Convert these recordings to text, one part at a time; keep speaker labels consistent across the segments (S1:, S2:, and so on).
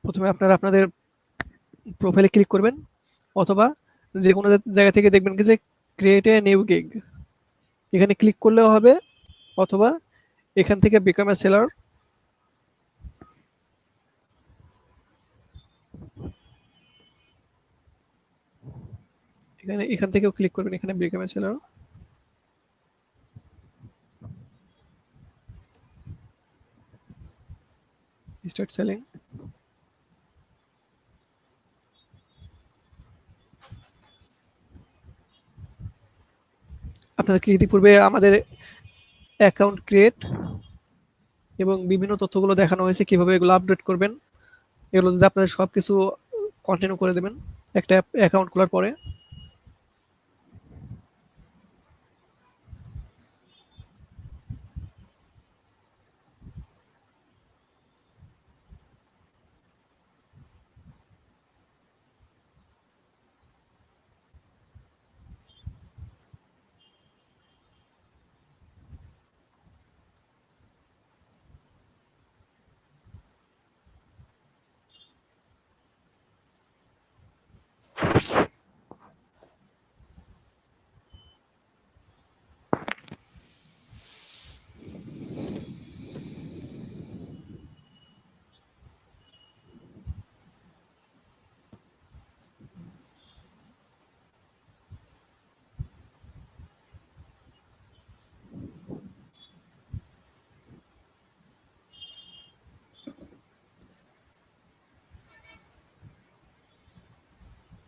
S1: প্রথমে আপনারা আপনাদের প্রোফাইলে ক্লিক করবেন, অথবা যে কোনো জায়গা থেকে দেখবেন কি যে ক্রিয়েট এ নিউ গিগ, এখানে ক্লিক করলেও হবে, অথবা এখান থেকে বিকাম এ সেলার, এখান থেকেও ক্লিক করবেন, এখানে become a seller, start selling. আপনাদেরকে ইতিপূর্বে আমাদের অ্যাকাউন্ট ক্রিয়েট এবং বিভিন্ন তথ্যগুলো দেখানো হয়েছে, কিভাবে এগুলো আপডেট করবেন। এগুলো যদি আপনাদের সবকিছু কন্টিনিউ করে দেবেন একটা অ্যাকাউন্ট খোলার পরে।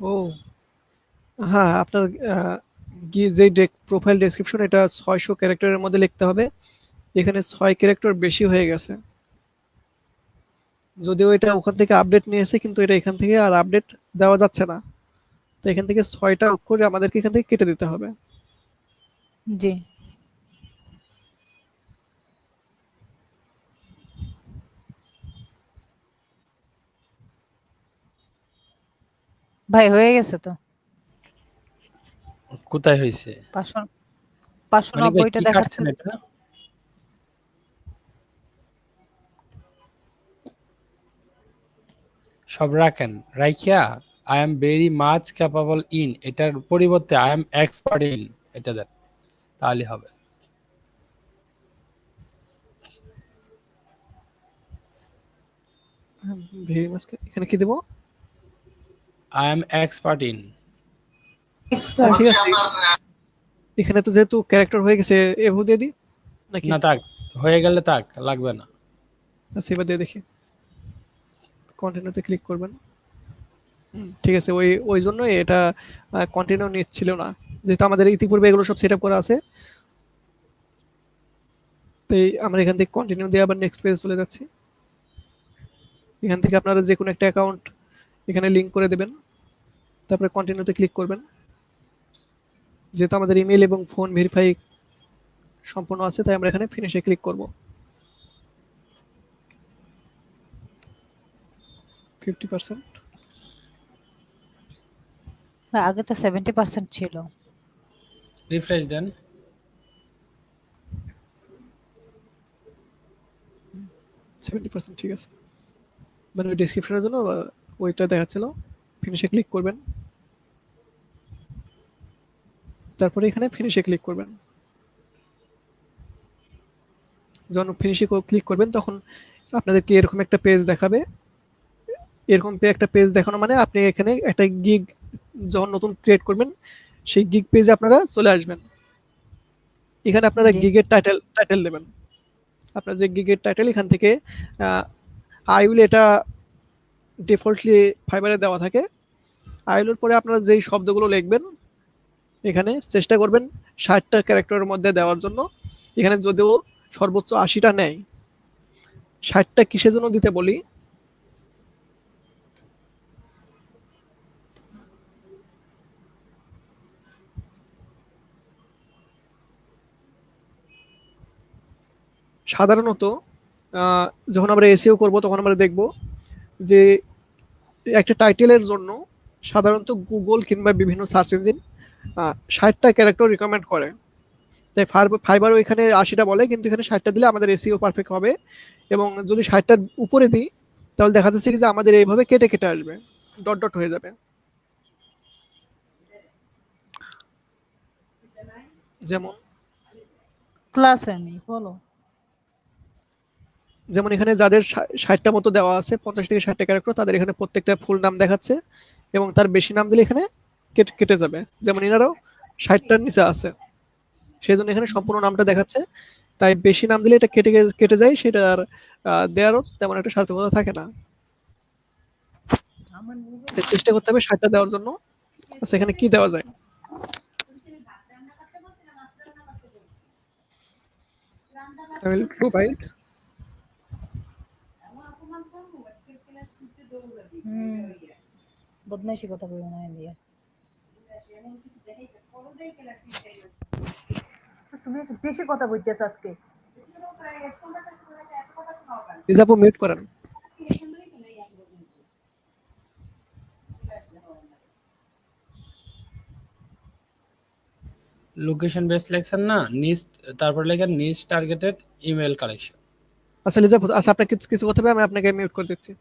S1: ও হ্যাঁ, আপনার যে প্রোফাইল ডেসক্রিপশন এটা 600 ক্যারেক্টারের মধ্যে লিখতে হবে। এখানে 6 ক্যারেক্টার বেশি হয়ে গেছে, যদিও এটা ওখান থেকে আপডেট নিয়েছে, কিন্তু এটা এখান থেকে আর আপডেট দেওয়া যাচ্ছে না। তো এখান থেকে 6টা অক্ষর আমাদেরকে এখান থেকে কেটে দিতে হবে।
S2: জি ভাই হয়ে গেছে তো।
S3: কোথায় হয়েছে?
S2: 590টা দেখাচ্ছে।
S3: এটা সব রাখেন, রাইখিয়া I am very much capable in, এটার পরিবর্তে আই এম এক্সপার্ট ইন এটা দেন, তাহলে হবে।
S1: ভেরি মাচ, এখানে কি দেব?
S3: I am expert in.
S1: ঠিক আছে, এখানে তো যেহেতু ক্যারেক্টার হয়ে গেছে, এভো দিয়ে দিই নাকি?
S3: না থাক, হয়ে গেলে থাক, লাগবে না।
S1: আচ্ছা, এবার দিয়ে দেখি। কন্টিনিউতে ক্লিক করবেন। ঠিক আছে, ওই ওই জন্যই এটা কন্টিনিউ নিচ্ছিল না, যেহেতু আমাদের ইতিপূর্বে এগুলো সব সেট আপ করা আছে। তাই আমরা এখান থেকে কন্টিনিউ দিয়ে আবার নেক্সট পেজে চলে যাচ্ছি। এখান থেকে আপনারা যে কোনো একটা অ্যাকাউন্ট এখানে লিংক করে দেবেন, তারপরে কন্টিনিউতে ক্লিক করবেন। যেহেতু আমাদের ইমেল এবং ফোন ভেরিফাই সম্পূর্ণ আছে, তাই আমরা এখানে ফিনিশে ক্লিক করব। 50%।
S2: আগে তো 70% ছিল।
S3: রিফ্রেশ দেন।
S1: 70% ঠিক আছে, মানে ওই ডেসক্রিপশনের জন্য ওইটা দেখাচ্ছিল। ফিনিশে ক্লিক করবেন, তারপরে এখানে ফিনিশে ক্লিক করবেন। যখন ফিনিশে ক্লিক করবেন তখন আপনাদেরকে এরকম একটা পেজ দেখাবে। এরকম একটা পেজ দেখানো মানে আপনি এখানে একটা গিগ যখন নতুন ক্রিয়েট করবেন, সেই গিগ পেজে আপনারা চলে আসবেন। এখানে আপনারা
S2: জি
S1: গিগের টাইটেল দেবেন। আপনার যে গিগের টাইটেল এখান থেকে আইউল, এটা ডিফল্টলি ফাইবারে দেওয়া থাকে। আইউলের পরে আপনারা যেই শব্দগুলো লিখবেন, এখানে চেষ্টা করবেন 60টা ক্যারেক্টারের মধ্যে দেওয়ার জন্য। এখানে যদিও সর্বোচ্চ 80টা নেয়, 60টা কিসের জন্য দিতে বলি, সাধারণত যখন আমরা এসইও করব তখন আমরা দেখব যে একটা টাইটেলের জন্য সাধারণত গুগল কিংবা বিভিন্ন সার্চ ইঞ্জিন 60টা ক্যারেক্টার রিকমেন্ড করে। তাই ফাইবারও এখানে 80টা বলে, কিন্তু এখানে 60টা দিলে আমাদের এসইও পারফেক্ট হবে। এবং যদি 60টার উপরে দিই তাহলে দেখা যাচ্ছে কি যে আমাদের এইভাবে কেটে কেটে আসবে, ডট ডট হয়ে যাবে। যেমন
S2: ক্লাসে নেই, বলো।
S1: যেমন এখানে যাদের 60টা মতো দেওয়া আছে, 50 থেকে 60টা ক্যারেক্টার, তাদের এখানে প্রত্যেকটা ফুল নাম দেখাচ্ছে এবং তার বেশি নাম দিলে এখানে কেটে কেটে যাবে। যেমন এনারাও 60টার নিচে আছে, সেই জন্য এখানে সম্পূর্ণ নামটা দেখাচ্ছে। তাই বেশি নাম দিলে এটা কেটে কেটে যায়, সেটা আর দেওয়ারও তেমন একটা সার্থকতা থাকে না। তাই চেষ্টা করতে হবে 60টা দেওয়ার জন্য। আচ্ছা, এখানে কি দেওয়া যায়? I will provide
S2: বদমাইশি কথা বলবো না দিয়া। তুমি একটু বেশি কথা বলতেছ আজকে।
S1: রিজার্ভ মিউট করেন।
S3: লোকেশন বেস লেখছেন না, নিচ তারপর লেখেন নিচ টার্গেটেড ইমেল কালেকশন।
S1: আচ্ছা রিজার্ভ, আচ্ছা আপনাকে কিছু কিছু কথা হবে, আমি আপনাকে মিউট করে দিচ্ছি।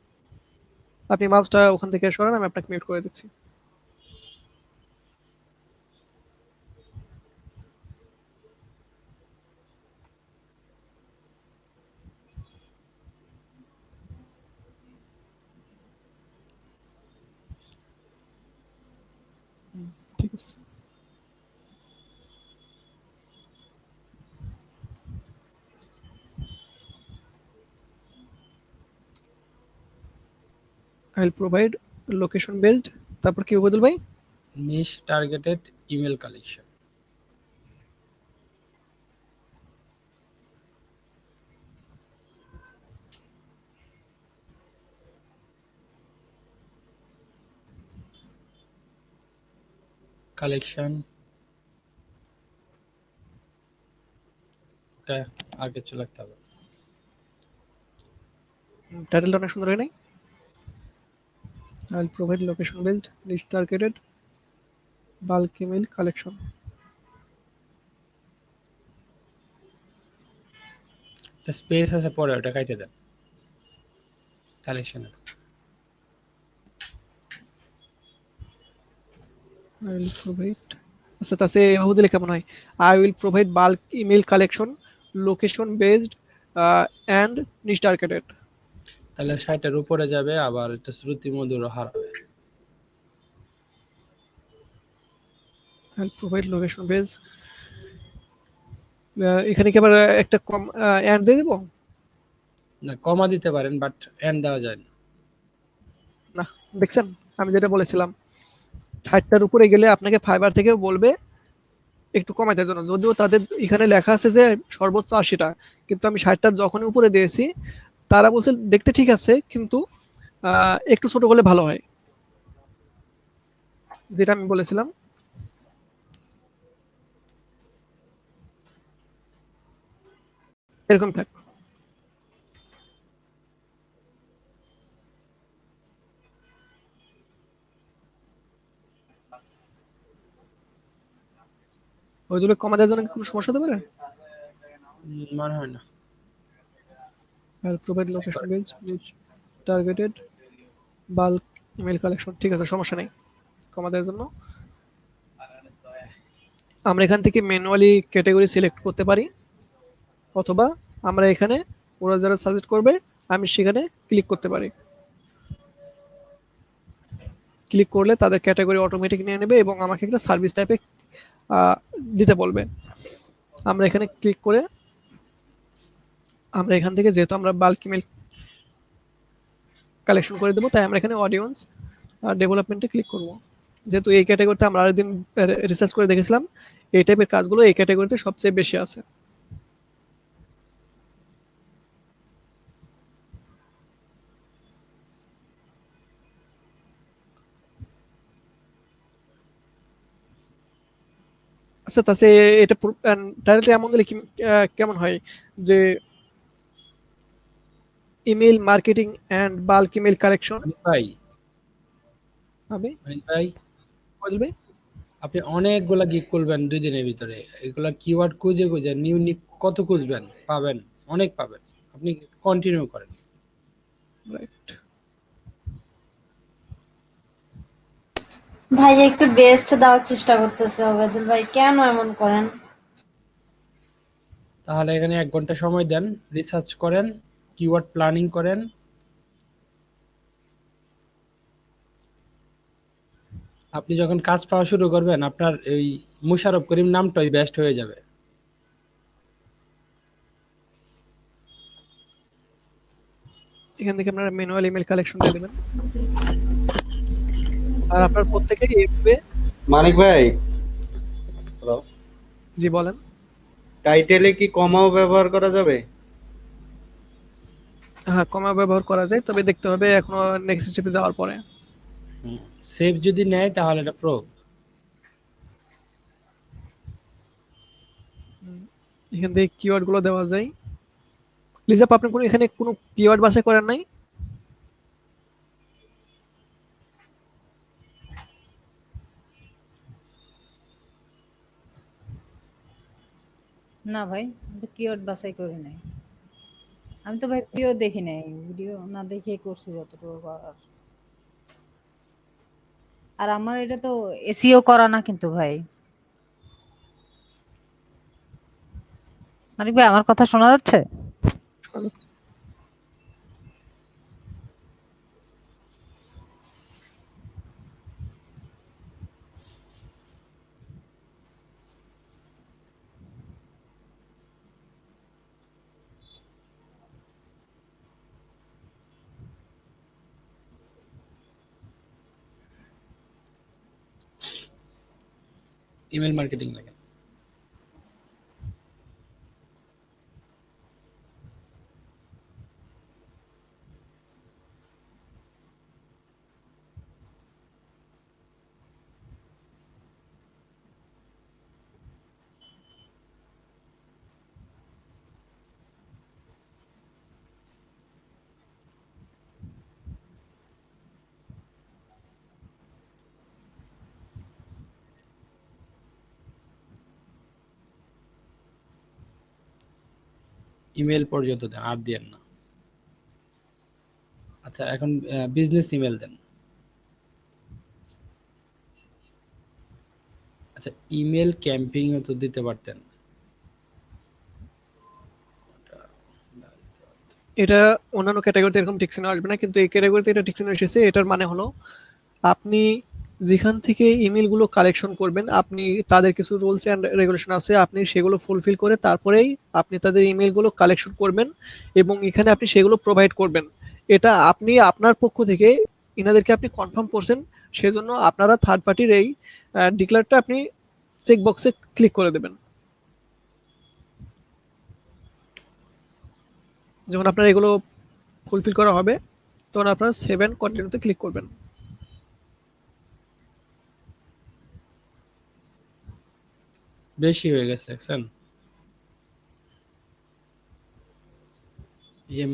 S1: আপনি মাউসটা ওখান থেকে সরান, আমি আপনাকে মিউট করে দিচ্ছি। ঠিক আছে। I will provide location based, তারপর কি বদল ভাই?
S3: নিচ টার্গেটেড ইমেল কালেকশন। কালেকশন ওটা আর কিছু লাগতে হবে।
S1: টাইটেলটা অনেক সুন্দর হয় নাই? I will provide location based niche targeted bulk email collection.
S3: একটা স্পেস আছে পরে, ওটা কাইটে দেন কালেকশনের।
S1: I will provide, আচ্ছা তাহলে এভাবে দিলে কেমন হয়? I will provide bulk email collection location based and niche targeted.
S3: তাহলে 60টার উপরে যাবে, আবার এটা শ্রুতি মধুর হারাবে।
S1: I will provide location based, এখানে কি আবার একটা কম and দিয়ে দেব?
S3: না, কমা দিতে পারেন, বাট এন্ড দেওয়া যায় না।
S1: না, দেখছেন আমি যেটা বলেছিলাম, 60টার উপরে গেলে আপনাকে ফাইবার থেকে বলবে একটু কমাইতে জন্য, যদিও তাদের এখানে লেখা আছে যে সর্বোচ্চ 80টা, কিন্তু আমি 60টার যখনই উপরে দিয়েছি তারা বলছে দেখতে ঠিক আছে, কিন্তু একটু ছোট করলে ভালো হয়, যেটা আমি বলেছিলাম। এরকম থাক। ওইগুলো কমা দেওয়ার জন্য কি কোনো সমস্যা হতে পারে?
S3: মনে হয় না।
S1: I'll provide location based niche targeted bulk email collection, ঠিক আছে, সমস্যা নেই কমা দেওয়ার জন্য। আমরা এখান থেকে ম্যানুয়ালি ক্যাটাগরি সিলেক্ট করতে পারি, অথবা আমরা এখানে ওরা যারা সাজেস্ট করবে আমি সেখানে ক্লিক করতে পারি। ক্লিক করলে তাদের ক্যাটাগরি অটোমেটিক নিয়ে নেবে এবং আমাকে একটা সার্ভিস টাইপে দিতে বলবে। আমরা এখানে ক্লিক করে আমরা এখান থেকে, যেহেতু আমরা বাল্ক ইমেল কালেকশন করে দেবো, তাই আমরা এখানে অডিয়েন্স ডেভেলপমেন্টে ক্লিক করব। যেহেতু এই ক্যাটাগরিতে আমরা আরেকদিন রিসার্চ করে দেখেছিলাম এই টাইপের কাজগুলো এই ক্যাটাগরিতে সবচেয়ে বেশি আছে। আচ্ছা তাহলে এটা টাইটেলটা এমন দিলে কেমন হয় যে email marketing and bulk email collection?
S3: ভাই
S1: আমি
S3: ভাই
S1: বলবে
S3: আপনি অনেকগুলা গিগ করবেন 2 দিনের ভিতরে, এগুলা কিওয়ার্ড খুঁজে খুঁজে নিউনিক কত খুঁজবেন, পাবেন অনেক পাবেন, আপনি কন্টিনিউ করেন।
S1: রাইট।
S4: ভাই একটু বেস্ট দেওয়ার চেষ্টা করতেছে ওবায়দুল ভাই, কেন এমন করেন?
S3: তাহলে এখানে 1 ঘন্টা সময় দেন, রিসার্চ করেন, কিওয়ার্ড প্ল্যানিং করেন। আপনি যখন কাজ পাওয়া শুরু করবেন, আপনার এই মুশারফ করিম নামটাই বেস্ট হয়ে যাবে।
S1: এখান থেকে আপনারা ম্যানুয়াল ইমেল কালেকশন দিয়ে দেবেন। আর আপনার প্রত্যেকেই এভাবে।
S5: মানিক ভাই, হ্যালো,
S1: জি বলেন।
S5: টাইটেলে কি কমাও ব্যবহার করা যাবে?
S1: হ্যাঁ, কমা ব্যবহার করা যায়, তবে দেখতে হবে এখনো নেক্সট স্টেপে যাওয়ার পরে।
S3: সেভ যদি নেয় তাহলে এটা প্রো।
S1: এখান থেকে কিওয়ার্ড গুলো দেওয়া যায়। লিজাপ, আপনি এখানে কোনো কিওয়ার্ড বাছাই করেন নাই?
S2: না ভাই, আমি তো কিওয়ার্ড বাছাই করি নাই। আমি তো ভাই ভিডিও দেখি নাই, ভিডিও না দেখে করছি যতটুকু করার। আর আমার এটা তো এসইও করা না কিন্তু ভাই। মানিক ভাই, আমার কথা শোনা যাচ্ছে?
S3: ইমেল মার্কেটিং লাগে। ইমেল পর্যন্ত দেন, আর দিয়েন না। আচ্ছা, এখন বিজনেস ইমেল দেন। আচ্ছা, ইমেল ক্যাম্পিংও তো দিতে পারতেন।
S1: এটা অন্যান্য ক্যাটাগরিতে এরকম টিকসিন আসবে না, কিন্তু এই ক্যাটাগরিতে এটা টিকসিন এসেছে। এটার মানে হলো আপনি যেখান থেকে ইমেলগুলো কালেকশন করবেন, আপনি তাদের কিছু রুলস অ্যান্ড রেগুলেশন আছে, আপনি সেগুলো ফুলফিল করে তারপরেই আপনি তাদের ইমেলগুলো কালেকশন করবেন এবং এখানে আপনি সেগুলো প্রোভাইড করবেন। এটা আপনি আপনার পক্ষ থেকে ইনাদেরকে আপনি কনফার্ম করছেন, সেজন্য আপনারা থার্ড পার্টির এই ডিক্লারটা আপনি চেক বক্সে ক্লিক করে দেবেন। যখন আপনার এগুলো ফুলফিল করা হবে, তখন আপনারা সেভ এন্ড কন্টিনিউতে ক্লিক করবেন।
S3: বেশি হয়ে গেছে দেখছেন। ইএম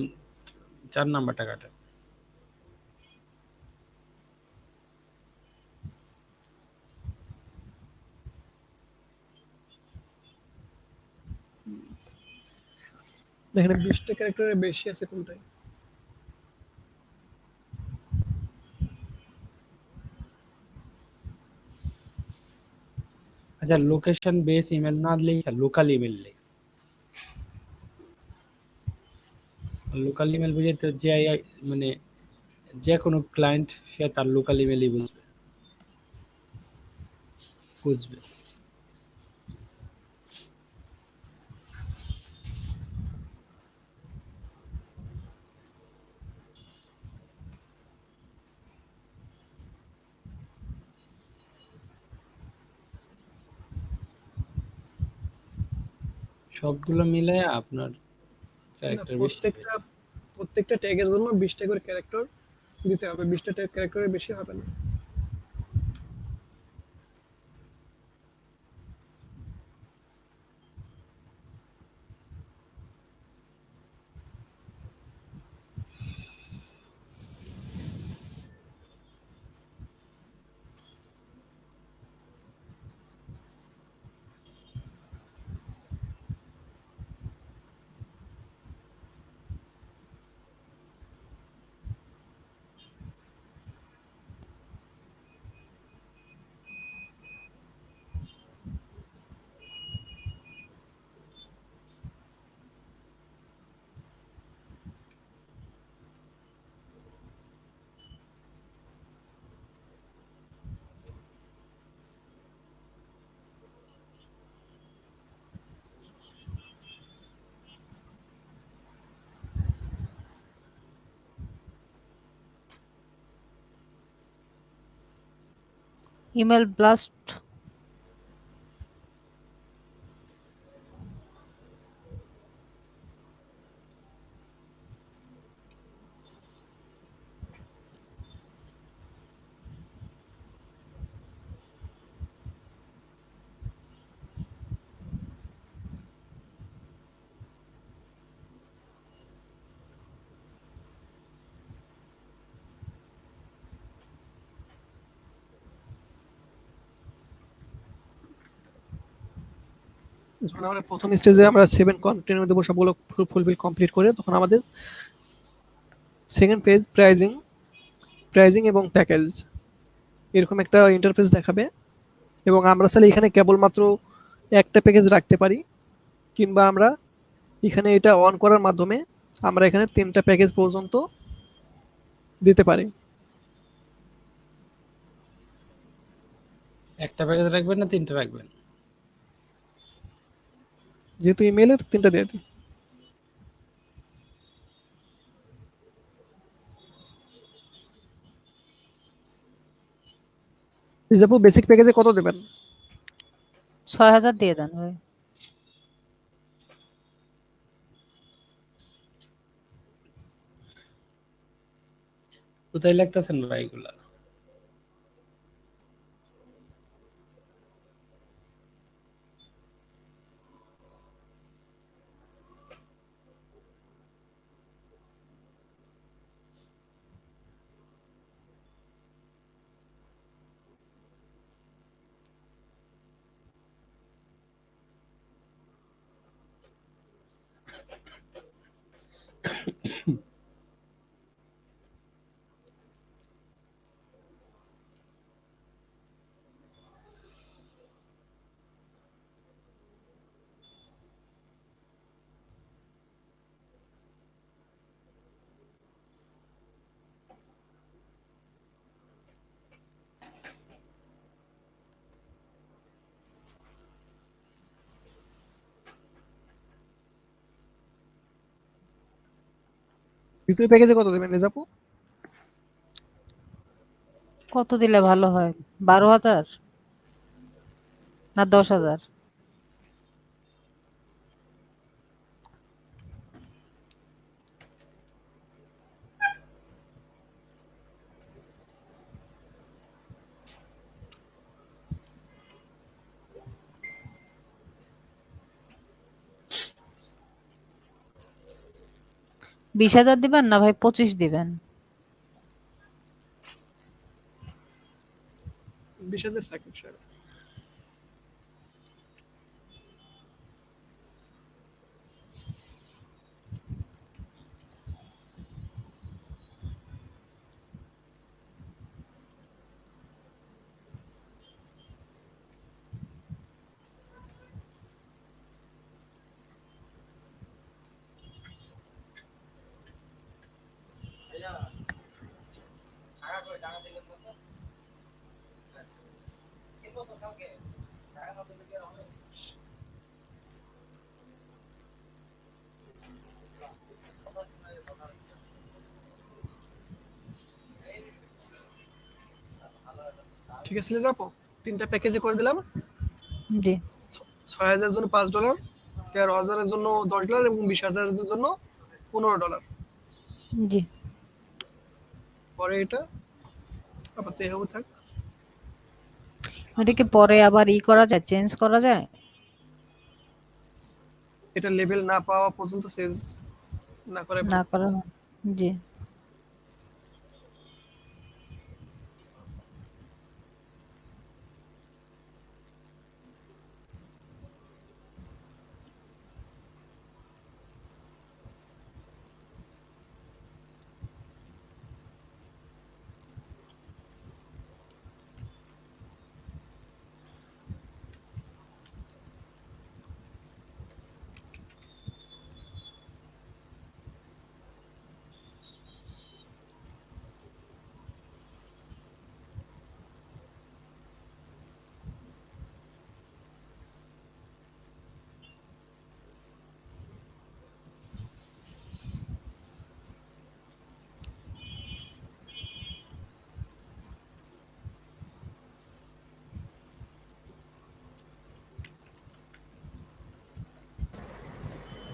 S3: 4 নাম্বারটা কাটেন।
S1: দেখেন 20টা ক্যারেক্টারের বেশি আছে কোনটায়।
S3: আচ্ছা, লোকেশন বেস ইমেল না লিখে লোকাল ইমেল লিখ। লোকাল ইমেল বুঝে তো যে মানে যে কোনো ক্লায়েন্ট সে তার লোকাল ইমেলই বুঝবে। সবগুলো মিলে আপনার
S1: না,
S3: ক্যারেক্টার বেশি হয়ে
S1: প্রত্যেকটা
S3: যায়।
S1: প্রত্যেকটা ট্যাগের জন্য 20টা করে ক্যারেক্টার দিতে হবে, 20টা ট্যাগ ক্যারেক্টারের বেশি হবে না।
S2: Email blast.
S1: যখন আমরা প্রথম স্টেজে আমরা 7 কন্টিনিউ দেবো সবগুলো ফুলফিল কমপ্লিট করে, তখন আমাদের সেকেন্ড পেজ প্রাইজিং এবং প্যাকেজ এরকম একটা ইন্টারফেস দেখাবে, এবং আমরা চাইলে এখানে কেবলমাত্র একটা প্যাকেজ রাখতে পারি, কিংবা আমরা এখানে এটা অন করার মাধ্যমে আমরা এখানে 3টা প্যাকেজ পর্যন্ত দিতে পারি।
S3: একটা প্যাকেজ রাখবেন না 3টা রাখবেন?
S1: যেহেতু ইমেলের 3টা দিয়ে দিই। রিজার্ভ বেসিক প্যাকেজে কত দেবেন?
S2: 6000 দিয়ে দেন ভাই।
S3: কোথায় লিখতেছেন ভাই এগুলা?
S1: দ্বিতীয় প্যাকেজে কত দেবেন রিজার্ভ?
S2: কত দিলে ভালো হয়? 12,000 না 10,000? বিশ হাজার দিবেন না ভাই 25 দিবেন?
S1: 20,000 থাকবে স্যার। ঠিক আছে রিজার্ভ, 3টা প্যাকেজে করে দিলাম।
S2: জি
S1: 6,000 এর জন্য $5, 13,000 এর জন্য $10 এবং 20,000 এর জন্য $15।
S2: জি।
S1: পরে এটা আপাতত এভাবে থাক।
S2: এটা কি পরে আবার করা যায়, চেঞ্জ করা যায়?
S1: এটা লেভেল না পাওয়া পর্যন্ত চেঞ্জ না করে
S2: না করা। জি।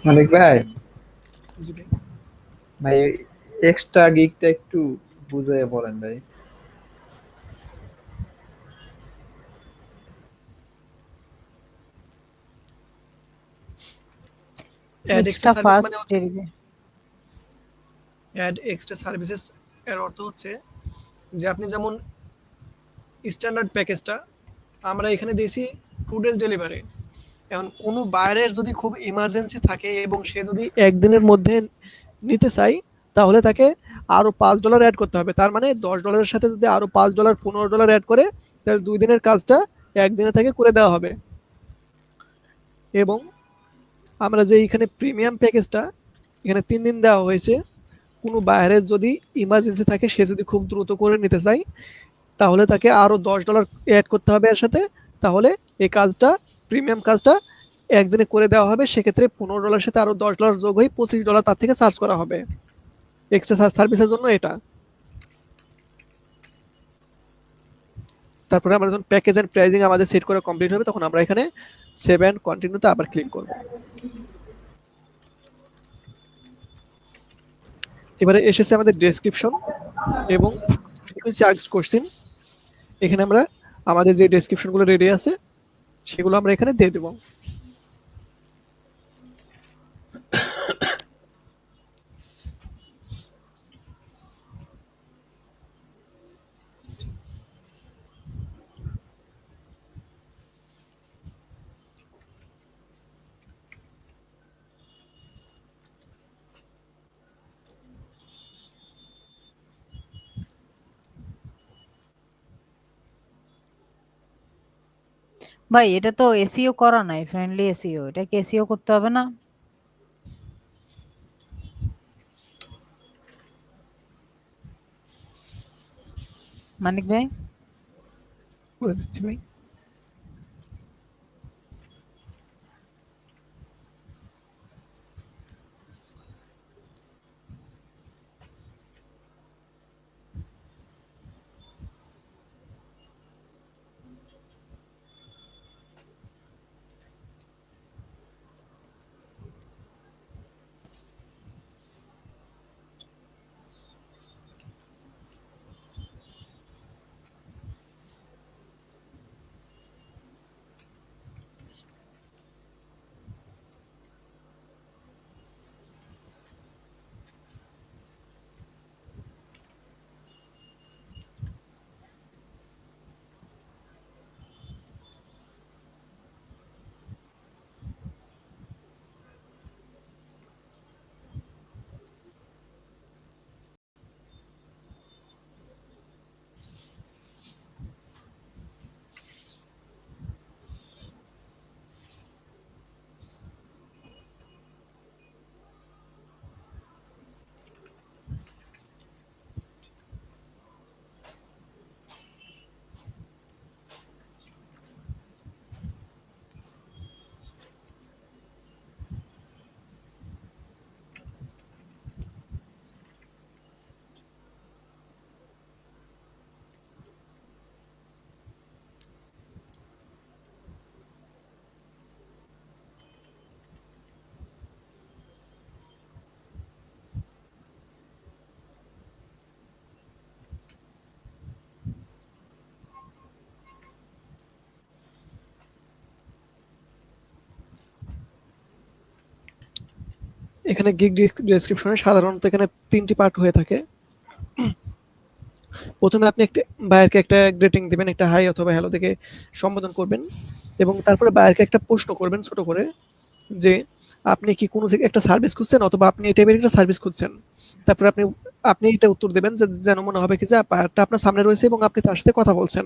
S6: মানিক ভাই,
S1: জি ভাই।
S6: ভাই এক্সট্রা গিগটা একটু বুঝিয়ে বলেন ভাই।
S1: Add extra
S2: extra
S1: service
S2: fast
S1: মানে হচ্ছে
S2: ডেলিভারি।
S1: অ্যাড এক্সট্রা সার্ভিসেস এর অর্থ হচ্ছে যে আপনি যেমন স্ট্যান্ডার্ড প্যাকেজটা আমরা এখানে দিয়েছি 2 ডেজ ডেলিভারি। এখন কোনো বাইরের যদি খুব ইমার্জেন্সি থাকে এবং সে যদি একদিনের মধ্যে নিতে চাই, তাহলে তাকে আরো $5 অ্যাড করতে হবে। তার মানে $10 সাথে যদি আরো $5 $15 অ্যাড করে, তাহলে 2 দিনের কাজটা একদিনে তাকে করে দেওয়া হবে। এবং আমরা যে এখানে প্রিমিয়াম প্যাকেজটা এখানে 3 দিন দেওয়া হয়েছে, কোনো বাইরের যদি ইমার্জেন্সি থাকে, সে যদি খুব দ্রুত করে নিতে চায়, তাহলে তাকে আরো $10 অ্যাড করতে হবে এর সাথে। তাহলে এই কাজটা, প্রিমিয়াম কাজটা একদিনে করে দেওয়া হবে। সেক্ষেত্রে $15 সাথে আরো $10 যোগ হয়ে $25 তার থেকে চার্জ করা হবে এক্সট্রা সার্ভিসের জন্য এটা। তারপরে আমরা যখন প্যাকেজ এন্ড প্রাইজিং আমাদের সেট করা কমপ্লিট হবে, তখন আমরা এখানে সেভ এন্ড কন্টিনিউতে আবার ক্লিক করব। এবারে এসেছে আমাদের ডেসক্রিপশন এবং ফ্রিকোয়েন্সি আস্কড কোশ্চেন। এখানে আমরা আমাদের যে ডেসক্রিপশনগুলো রেডি আছে সেগুলো আমরা এখানে দিয়ে দেব।
S2: ভাই এটা তো এসইও করা নাই, ফ্রেন্ডলি এসইও। এটা কি এসইও করতে হবে না? মানিক ভাই,
S1: করে দিচ্ছি ভাই। এখানে গিগ ডেসক্রিপশনে সাধারণত এখানে 3টি পার্ট হয়ে থাকে। প্রথমে আপনি একটা বায়ারকে একটা গ্রেটিং দিবেন, একটা হাই অথবা হ্যালো থেকে সম্বোধন করবেন এবং তারপরে বায়ারকে একটা প্রশ্ন করবেন ছোট করে, যে আপনি কি কোনো একটা সার্ভিস খুঁজছেন অথবা আপনি এই টাইপের একটা সার্ভিস খুঁজছেন। তারপরে আপনি আপনি এটা উত্তর দেবেন যে যেন মনে হবে কি যে বায়ারটা আপনার সামনে রয়েছে এবং আপনি তার সাথে কথা বলছেন।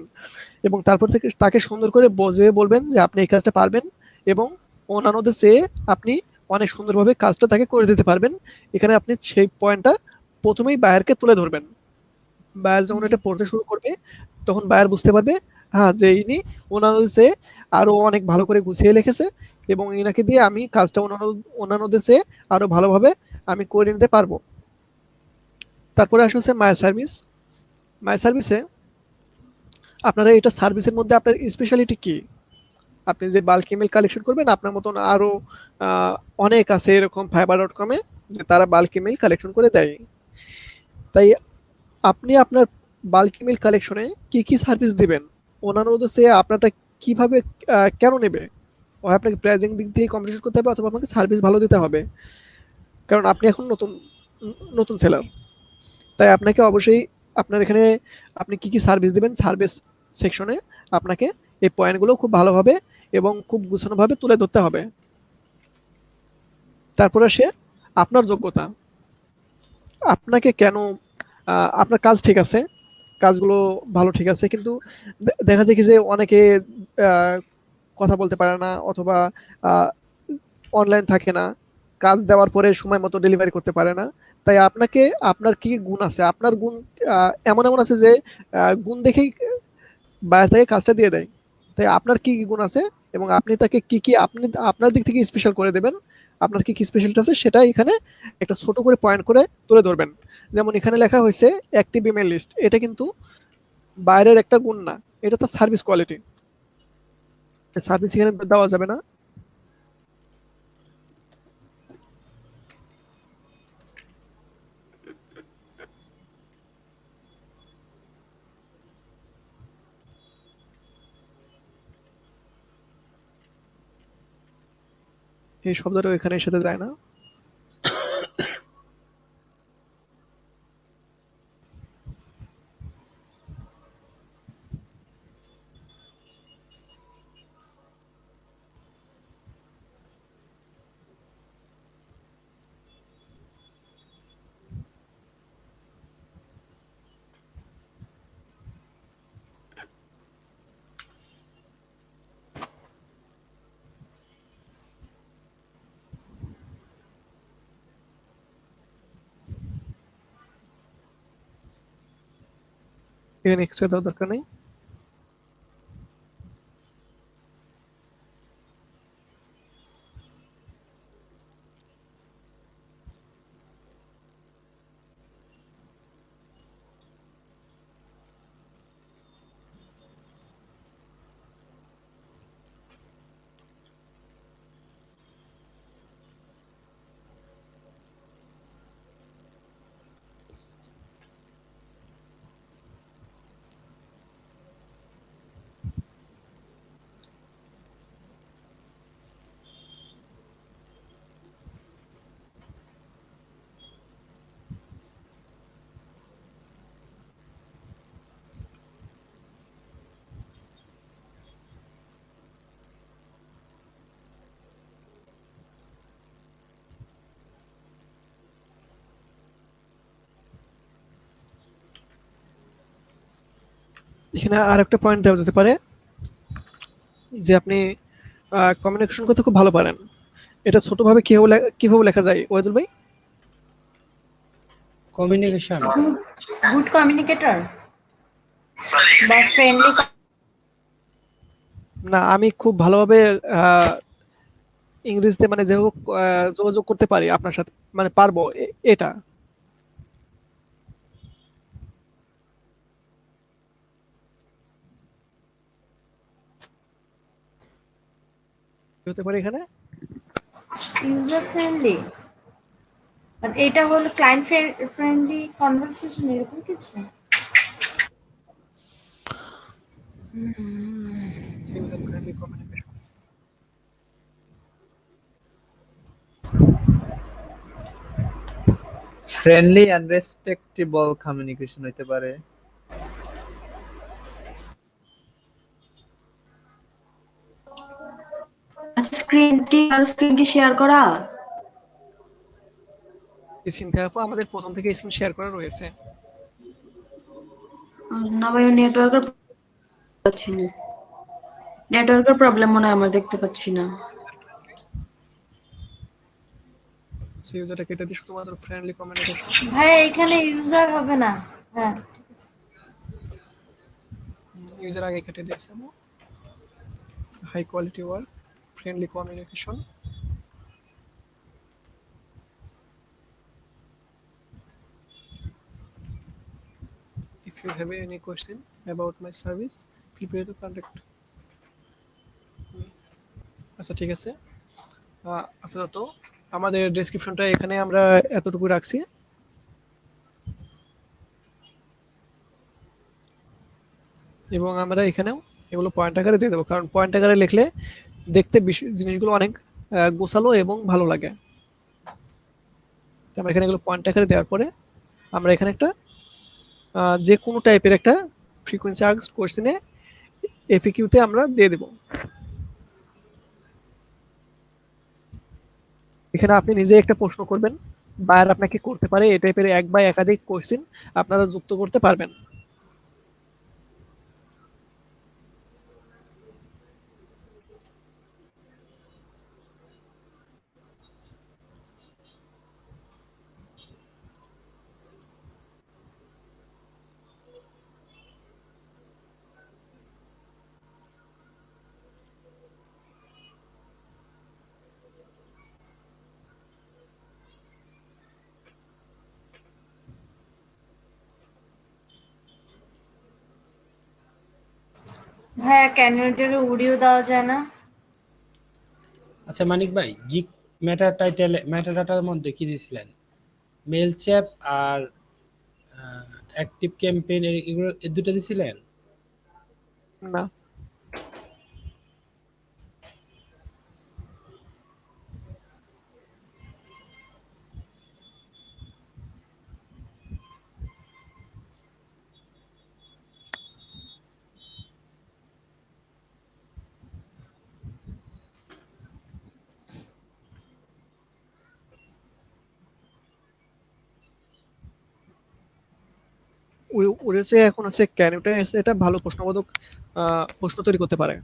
S1: এবং তারপর থেকে তাকে সুন্দর করে বুঝিয়ে বলবেন যে আপনি এই কাজটা পারবেন এবং অন্যান্যদের চেয়ে আপনি অনেক সুন্দরভাবে কাজটা তাকে করে দিতে পারবেন। এখানে আপনি সেই পয়েন্টটা প্রথমেই বায়ারকে তুলে ধরবেন। বায়ার যখন এটা পড়তে শুরু করবে, তখন বায়ার বুঝতে পারবে হ্যাঁ যে ইনি ওনাদের চেয়ে আরো অনেক ভালো করে গুছিয়ে লিখেছে এবং ইনাকে দিয়ে আমি কাজটা অন্যান্যদের চেয়ে আরো ভালোভাবে আমি করে নিতে পারবো। তারপরে আসে হচ্ছে মাই সার্ভিস। মাই সার্ভিসে আপনারা এটা সার্ভিসের মধ্যে আপনার স্পেশালিটি কি, আপনি যে বাল্ক ইমেল কালেকশন করবেন আপনার মতন আরো অনেক আছে এরকম fiverr.com-এ যে তারা বাল্ক ইমেল কালেকশন করে দেয়। তাই আপনি আপনার বাল্ক ইমেল কালেকশনে কি কি সার্ভিস দিবেন, অন্যান্য উদ্দেশ্যে আপনারটা কিভাবে কেন নেবে, হয় আপনাকে প্রাইজিং দিক দিয়ে কম্পিটিশন করতে হবে অথবা আপনাকে সার্ভিস ভালো দিতে হবে, কারণ আপনি এখন নতুন নতুন সেলার। তাই আপনাকে অবশ্যই আপনার এখানে আপনি কি কি সার্ভিস দিবেন সার্ভিস সেকশনে আপনাকে এই পয়েন্টগুলো খুব ভালোভাবে এবং খুব গুছানোভাবে তুলে ধরতে হবে। তারপরে সে আপনার যোগ্যতা, আপনাকে কেন আপনার কাজ ঠিক আছে, কাজগুলো ভালো ঠিক আছে, কিন্তু দেখা যায় কি যে অনেকে আহ, কথা বলতে পারে না অথবা অনলাইন থাকে না, কাজ দেওয়ার পরে সময় মতো ডেলিভারি করতে পারে না। তাই আপনাকে আপনার কি গুণ আছে, আপনার গুণ এমন এমন আছে যে গুণ দেখেই বাইরে থেকে কাজটা দিয়ে দেয়। তাই আপনার কি কি গুণ আছে এবং আপনি তাকে কি কি আপনি আপনার দিক থেকে স্পেশাল করে দেবেন, আপনার কি কি স্পেশালিটি আছে সেটা এখানে একটা ছোট করে পয়েন্ট করে তুলে ধরবেন। যেমন এখানে লেখা হয়েছে অ্যাক্টিভ ইমেল লিস্ট, এটা কিন্তু বাইরের একটা গুণ না, এটা তো সার্ভিস কোয়ালিটি, সার্ভিস এখানে দেওয়া যাবে না। এই শব্দটা এখানে সাথে যায় না। এখানে এক্সট্রা দেওয়ার দরকার নেই। এখানে আর একটা পয়েন্ট দেওয়া যেতে পারে যে আপনি কমিউনিকেশন করতে খুব ভালো পারেন, এটা ছোটভাবে কিভাবে লেখা যায় ওয়াদুল ভাই?
S3: কমিউনিকেশন
S4: গুড কমিউনিকেটর বা ফ্রেন্ডলি।
S1: না, আমি খুব ভালোভাবে আহ, ইংরেজিতে মানে যে হোক যোগাযোগ করতে পারি আপনার সাথে, মানে পারবো এটা কি হতে পারে এখানে?
S4: ইউজার ফ্রেন্ডলি, বাট এটা হলো ক্লায়েন্ট ফ্রেন্ডলি কনভারসেশন এরকম কিছু।
S1: User friendly communication.
S6: Friendly and respectable communication হইতে পারে।
S7: আচ্ছা, স্ক্রিন কি শেয়ার করা?
S1: এই চিন্তা আপু আমাদের প্রথম থেকে স্ক্রিন শেয়ার করা রয়েছে।
S7: না ভাই, নেটওয়ার্কের পাচ্ছি না, নেটওয়ার্কের প্রবলেম মনে হয়, আমার দেখতে পাচ্ছি না।
S1: সেই ইউজারটা কেটে দিয়ে শুধুমাত্র ফ্রেন্ডলি কমিউনিকেশন।
S4: ভাই এখানে ইউজার হবে না। হ্যাঁ ঠিক আছে।
S1: ইউজার আগে কেটে দিয়েছে আপু। High quality work, friendly communication. If you have any question about my service, feel free to contact me. আচ্ছা ঠিক আছে। আপাতত আমাদের ডেসক্রিপশনটা এখানে আমরা এতটুকু রাখছি। এবং আমরা এখানেও এগুলো পয়েন্ট আকারে দিয়ে দেবো, কারণ পয়েন্ট আকারে লিখলে দেখতে জিনিসগুলো অনেক গোছালো এবং ভালো লাগে। তো আমরা এখানে এগুলো পয়েন্ট আকারে দেওয়ার পরে আমরা এখানে একটা যে কোনো টাইপের একটা ফ্রিকোয়েন্সি আস্কড কোশ্চেনে এফএকিউতে আমরা দিয়ে দেব। এখানে আপনি নিজে একটা প্রশ্ন করবেন, বায়ার আপনাকে করতে পারে এই টাইপের এক বা একাধিক কোশ্চেন আপনারা যুক্ত করতে পারবেন।
S4: ভাইয়া ক্যানুয়েটারে উড়িয়ে দেওয়া যায় না?
S3: আচ্ছা মানিক ভাই, গিগ মেটা ডাটার মধ্যে কি দিছিলেন? মেল চ্যাপ আর অ্যাক্টিভ ক্যাম্পেইন এগুলো এই দুটো দিছিলেন?
S1: না, উড়েছে এখন আছে ক্যানুটা এসে, এটা ভালো প্রশ্নবোধক প্রশ্ন তৈরি করতে পারে,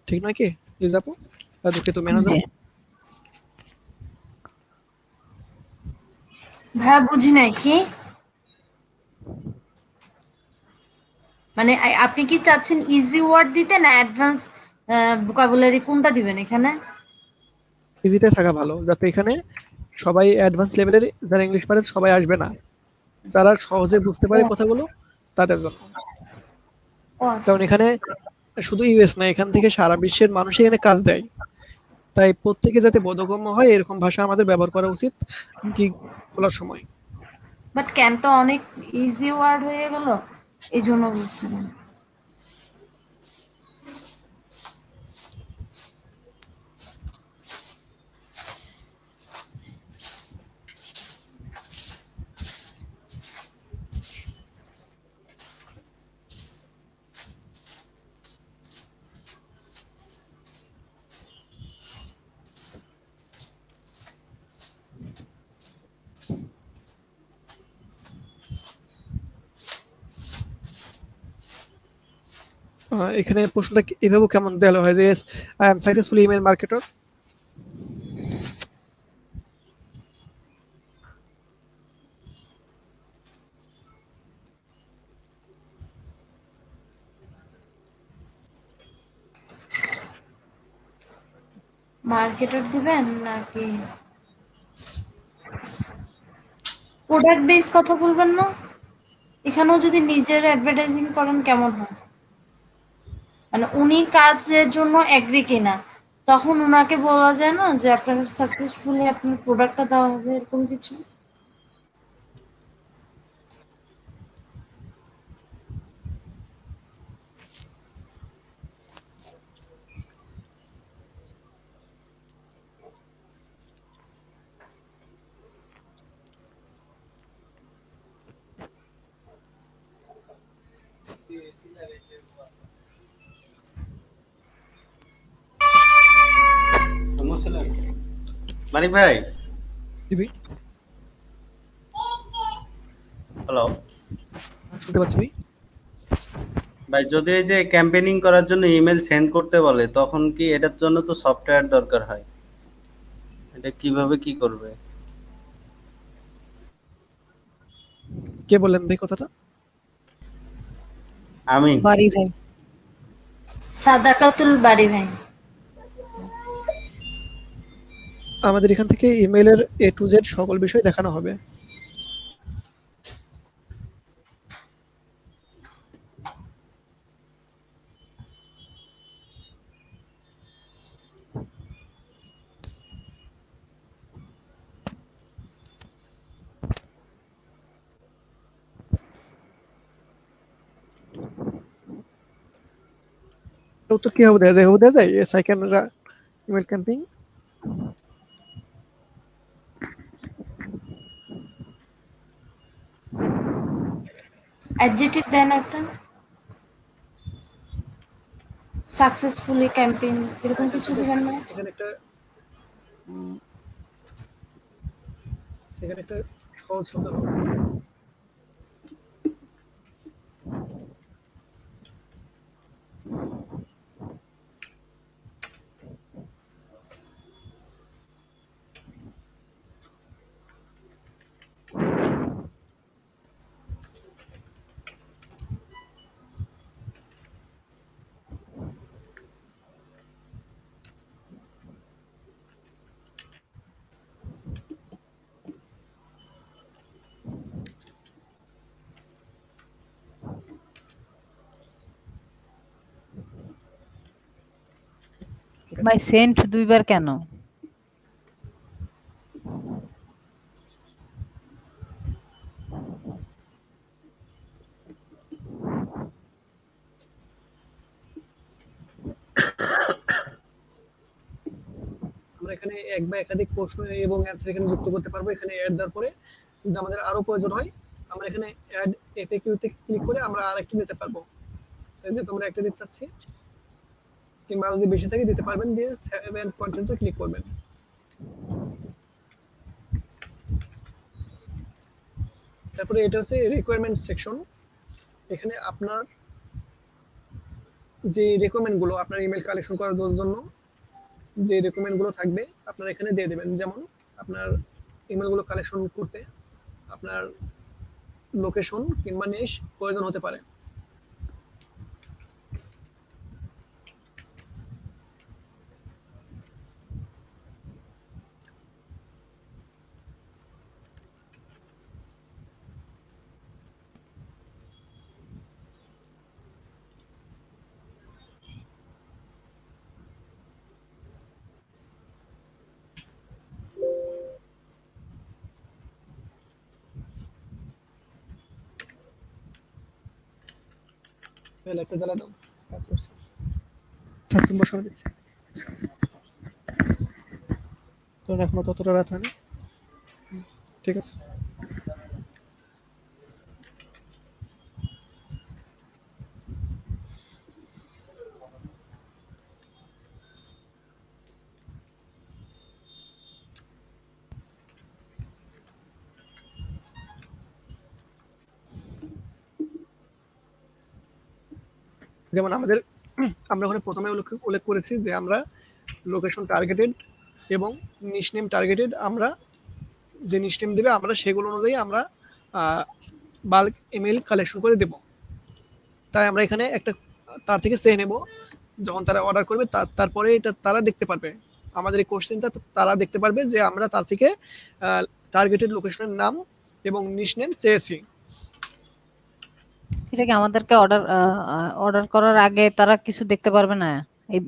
S1: ঠিক নয় কি লিজ আপু? দুঃখিত ম্যানেজার।
S4: ভাইয়া বুঝি নাই কি মানে আপনি কি চাচ্ছেন ইজি ওয়ার্ড দিতে না অ্যাডভান্স ভোকাবুলারি, কোনটা দিবেন এখানে?
S1: ইজিতে থাকা ভালো, যাতে এখানে সবাই অ্যাডভান্স লেভেলের যারা ইংলিশ পারে সবাই আসবে না, যারা সহজে বুঝতে পারে কথাগুলো তাদের জন্য।
S4: ও আচ্ছা
S1: কারণ এখানে শুধু ইউএস না, এখান থেকে সারা বিশ্বের মানুষ এখানে কাজ দেয়, তাই প্রত্যেকে যাতে বোধগম্য হয় এরকম ভাষা আমাদের ব্যবহার করা উচিত কি খোলার সময়।
S4: বাট ক্যান তো অনেক ইজি ওয়ার্ড হয়ে গেল, এই জন্য বুঝছিলাম।
S1: এখানে প্রশ্নটা এভাবে কেমন দেওয়া হয় যে I am successful email marketer.
S4: Marketer দিবেন নাকি প্রোডাক্ট বেস কথা বলবেন না? এখানেও যদি নিজের অ্যাডভার্টাইজিং করেন কেমন হয়? মানে উনি কাজের জন্য এগ্রি কিনা, তখন উনাকে বলা যায় না যে আপনার সাকসেসফুলি আপনার প্রোডাক্টটা দেওয়া হবে, এরকম কিছু?
S5: মানিক ভাই,
S1: দিবি,
S5: হ্যালো
S1: শুনতে পাচ্ছি ভাই।
S5: ভাই, যদি এই যে ক্যাম্পেইনিং করার জন্য ইমেল সেন্ড করতে বলে তখন কি এটার জন্য তো সফটওয়্যার দরকার হয়, এটা কিভাবে কি করবে?
S1: কে বললেন ভাই কথাটা?
S5: আমি।
S2: বাড়ি ভাই।
S4: সাদাকাতুল বাড়ি ভাই।
S1: আমাদের এখান থেকে ইমেইলের এ টু জেড সকল বিষয় দেখানো হবে। উত্তর কিভাবে দেওয়া যায়? এভাবে দেওয়া যায়, yes I can run email campaign.
S4: Adjective দেন একটা, সাকসেসফুলি ক্যাম্পেইন এরকম কিছু দিবেন না?
S1: এখানে একটা সেখানে একটা সহজ শব্দ হবে।
S2: ভাই সেন্ট দুইবার কেন?
S1: আমরা এখানে এক বা একাধিক প্রশ্ন এবং অ্যান্সার এখানে যুক্ত করতে পারবো। এখানে অ্যাড দেওয়ার পরে যদি আমাদের আরো প্রয়োজন হয় আমরা এখানে অ্যাড এফএকিউ তে ক্লিক করে আমরা আরেকটা দিতে পারবো। এই যে তোমরা একটা দিতে চাচ্ছি, কিংবা আরো যদি বেশি থাকে দিতে পারবেন, দিয়ে সেভ এন্ড কন্টিনিউ ক্লিক করবেন। তারপরে এটা হচ্ছে রিকোয়ারমেন্ট সেকশন। এখানে আপনার যে রিকোয়ারমেন্ট গুলো আপনার ইমেল কালেকশন করার জন্য যে রিকোয়ারমেন্ট গুলো থাকবে আপনারা এখানে দিয়ে দেবেন। যেমন আপনার ইমেল গুলো কালেকশন করতে আপনার লোকেশন কিংবা নিশ প্রয়োজন হতে পারে। তাহলে একটা জ্বালা দাও, কাজ করছে। ছাত্র বসানো দিচ্ছে তো এখনো ততটা রাত হয়নি। ঠিক আছে, যেমন আমাদের আমরা ওখানে প্রথমে উল্লেখ করেছি যে আমরা লোকেশন টার্গেটেড এবং নিশ নেম টার্গেটেড। আমরা যে নিশ নেম দেবে আমরা সেগুলো অনুযায়ী আমরা বাল্ক ইমেল কালেকশন করে দেব। তাই আমরা এখানে একটা তার থেকে চেয়ে নেব, যখন তারা অর্ডার করবে তারপরে এটা তারা দেখতে পারবে, আমাদের এই কোশ্চেনটা তারা দেখতে পারবে যে আমরা তার থেকে টার্গেটেড লোকেশনের নাম এবং নিশ নেম চেয়েছি।
S2: এটা কি আমাদেরকে অর্ডার করার আগে তারা কিছু দেখতে পারবে না এই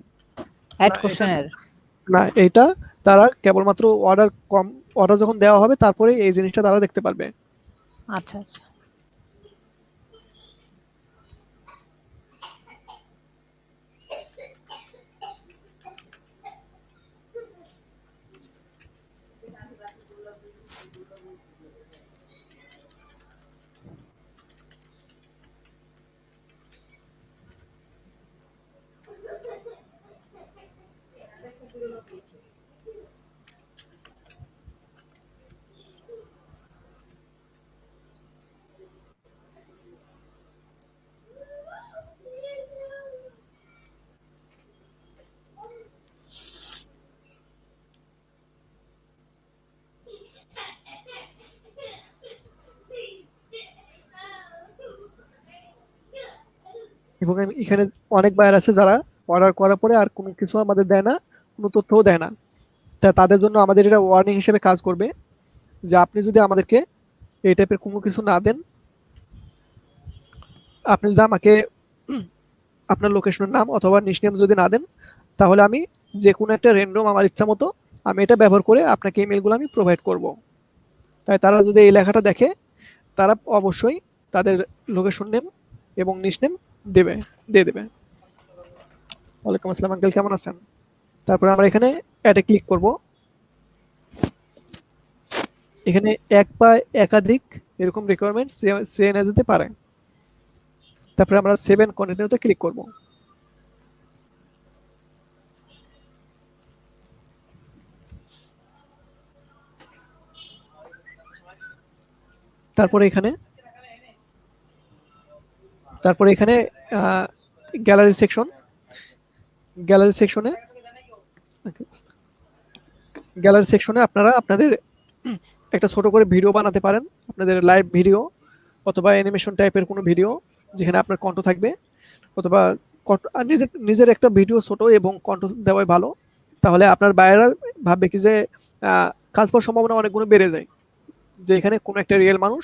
S2: অ্যাড
S1: না,
S2: কোশ্চেনের?
S1: না, এটা তারা কেবলমাত্র অর্ডার যখন দেওয়া হবে তারপরে এই জিনিসটা তারা দেখতে পারবে।
S2: আচ্ছা আচ্ছা।
S1: এবং এখানে অনেক বায়ার আছে যারা অর্ডার করার পরে আর কোনো কিছু আমাদের দেয় না, কোনো তথ্যও দেয় না। তাদের জন্য আমাদের এটা ওয়ার্নিং হিসেবে কাজ করবে যে আপনি যদি আমাদেরকে এই টাইপের কোনো কিছু না দেন, আপনি যদি আমাকে আপনার লোকেশনের নাম অথবা নিশ নেম যদি না দেন, তাহলে আমি যে কোনো একটা র্যান্ডম আমার ইচ্ছা মতো আমি এটা ব্যবহার করে আপনাকে ইমেলগুলো আমি প্রোভাইড করব। তাই তারা যদি এই লেখাটা দেখে তারা অবশ্যই তাদের লোকেশন নেম এবং নিশ নেম দিয়ে দেবে। ওয়ালাইকুম আসসালাম আঙ্কেল, কেমন আছেন? তারপরে আমরা এখানে অ্যাডে ক্লিক করব। এখানে এক বা একাধিক এরকম রিকোয়ারমেন্ট চেঞ্জ যেতে পারে। তারপরে আমরা সেভ এন্ড কন্টিনিউতে ক্লিক করব। তারপরে এখানে গ্যালারি সেকশনে আপনারা আপনাদের একটা ছোট করে ভিডিও বানাতে পারেন, আপনাদের লাইভ ভিডিও অথবা অ্যানিমেশন টাইপের কোনো ভিডিও যেখানে আপনার কণ্ঠ থাকবে, অথবা নিজের একটা ভিডিও ছোট এবং কণ্ঠ দেওয়াই ভালো। তাহলে আপনার বাইরের ভাববে কি যে কাজ পাওয়ার সম্ভাবনা অনেক গুণ বেড়ে যায়, যে এখানে কোনো একটা রিয়েল মানুষ,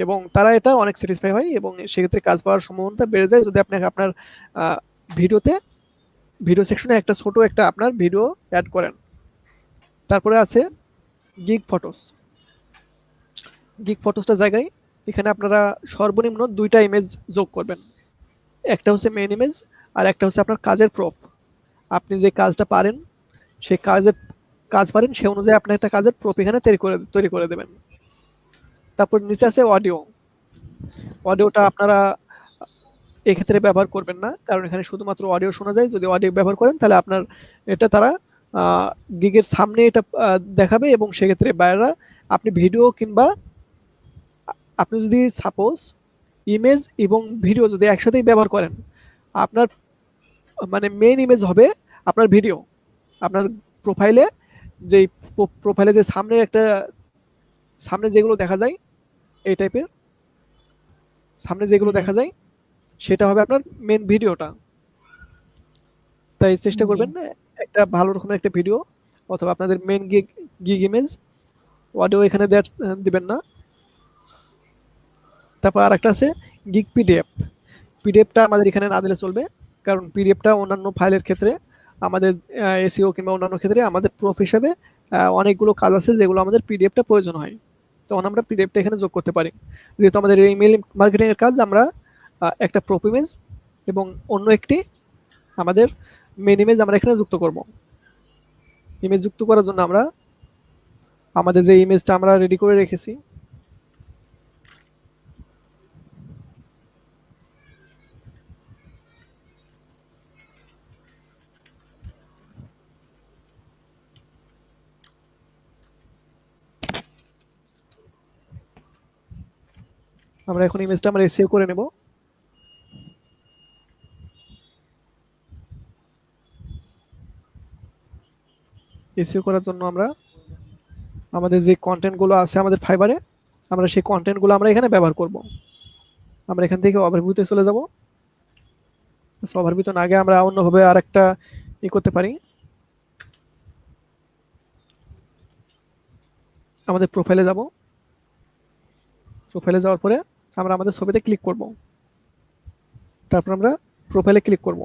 S1: এবং তারা এটা অনেক স্যাটিসফাই হয় এবং সেক্ষেত্রে কাজ পাওয়ার সম্ভাবনা বেড়ে যায় যদি আপনি আপনার ভিডিও সেকশনে একটা ছোট একটা আপনার ভিডিও অ্যাড করেন। তারপরে আছে গিগ ফটোসটা জায়গায় এখানে আপনারা সর্বনিম্ন 2টা ইমেজ যোগ করবেন। একটা হচ্ছে মেইন ইমেজ আর একটা হচ্ছে আপনার কাজের প্রুফ। আপনি যে কাজটা পারেন সেই কাজ পারেন সে অনুযায়ী আপনার একটা কাজের প্রুফ এখানে তৈরি করে দেবেন। তারপর নিচে আছে অডিওটা আপনারা এক্ষেত্রে ব্যবহার করবেন না, কারণ এখানে শুধুমাত্র অডিও শোনা যায়। যদি অডিও ব্যবহার করেন তাহলে আপনার এটা তারা গিগের সামনে এটা দেখাবে, এবং সেক্ষেত্রে বাইরেরা আপনি ভিডিও কিংবা আপনি যদি সাপোজ ইমেজ এবং ভিডিও যদি একসাথেই ব্যবহার করেন, আপনার মানে মেইন ইমেজ হবে আপনার ভিডিও। আপনার প্রোফাইলে যে সামনে যেগুলো দেখা যায়, এই টাইপের সামনে যেগুলো দেখা যায় সেটা হবে আপনার মেন ভিডিওটা। তাই চেষ্টা করবেন একটা ভালো রকমের একটা ভিডিও অথবা আপনাদের মেন গিগ ইমেজ, অডিও এখানে দিবেন না। তারপর আরেকটা আছে গিগ পিডিএফটা আমাদের এখানে না দিলে চলবে, কারণ পিডিএফটা অন্যান্য ফাইলের ক্ষেত্রে আমাদের এসইও কিংবা অন্যান্য ক্ষেত্রে আমাদের প্রুফ হিসাবে অনেকগুলো কাজ আছে যেগুলো আমাদের পিডিএফটা প্রয়োজন হয়, তখন আমরা পিডিএফটা এখানে যোগ করতে পারি। যেহেতু আমাদের ইমেল মার্কেটিং এর কাজ, আমরা একটা প্রুফ ইমেজ এবং অন্য একটি আমাদের মেন ইমেজ আমরা এখানে যুক্ত করব। ইমেজ যুক্ত করার জন্য আমরা আমাদের যে ইমেজটা আমরা রেডি করে রেখেছি আমরা এখন ইমেজটা আমরা সেভ করে নেব। এসইও করার জন্য আমরা আমাদের যে কন্টেন্টগুলো আছে আমাদের ফাইবারে, আমরা সেই কন্টেন্টগুলো আমরা এখানে ব্যবহার করব। আমরা এখান থেকে ওভারভিউতে চলে যাব। ওভারভিউতে না আগে আমরা অন্যভাবে আরেকটা করতে পারি। আমাদের প্রোফাইলে যাব। প্রোফাইলে যাওয়ার পরে আমরা আমাদের ছবিতে ক্লিক করব। তারপর আমরা প্রোফাইলে ক্লিক করব।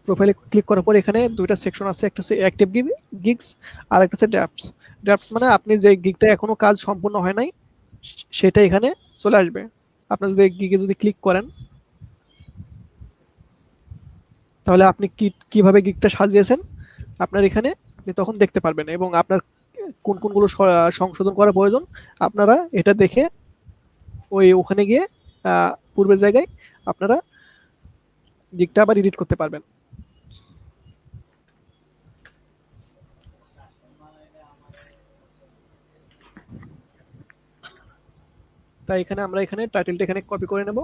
S1: প্রোফাইলে ক্লিক করার পর এখানে দুইটা সেকশন আছে, একটা হচ্ছে অ্যাক্টিভ গিগস আর একটা হচ্ছে ড্রাফটস মানে আপনি যে গিগটা এখনো কাজ সম্পূর্ণ হয় নাই সেটা এখানে চলে আসবে। আপনি যদি গিগে যদি ক্লিক করেন তাহলে আপনি কিভাবে গিগটা সাজিয়েছেন আপনার এখানে আপনি তখন দেখতে পারবেন, এবং আপনার কোনগুলো সংশোধন করা প্রয়োজন আপনারা এটা দেখে ওখানে গিয়ে পূর্বের জায়গায় আপনারা গিগটা আবার এডিট করতে পারবেন। তাই এখানে আমরা টাইটেলটা এখানে কপি করে নেব।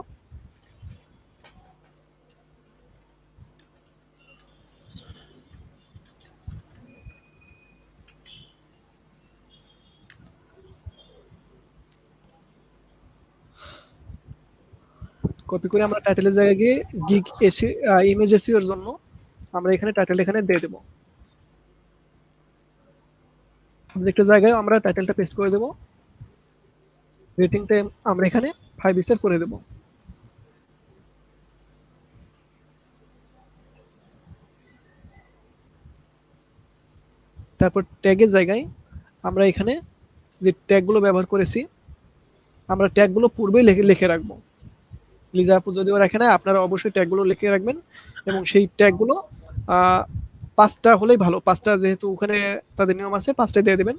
S1: কপি করে আমরা টাইটেলের জায়গায় গিয়ে গিগ ইমেজ এসইও এর জন্য আমরা এখানে টাইটেল এখানে দিয়ে দেব। একটা জায়গায় আমরা টাইটেলটা পেস্ট করে দেব। রেটিংটা আমরা এখানে 5 স্টার করে দেব। তারপর ট্যাগের জায়গায় আমরা এখানে যে ট্যাগগুলো ব্যবহার করেছি আমরা ট্যাগগুলো পূর্বেই লিখে রাখবো। লিজা আপু যদিও রাখে না, আপনারা অবশ্যই ট্যাগগুলো লিখে রাখবেন এবং সেই ট্যাগগুলো 5টা হলেই ভালো। 5টা যেহেতু ওখানে তাদের নিয়ম আছে, 5টাই দিয়ে দেবেন।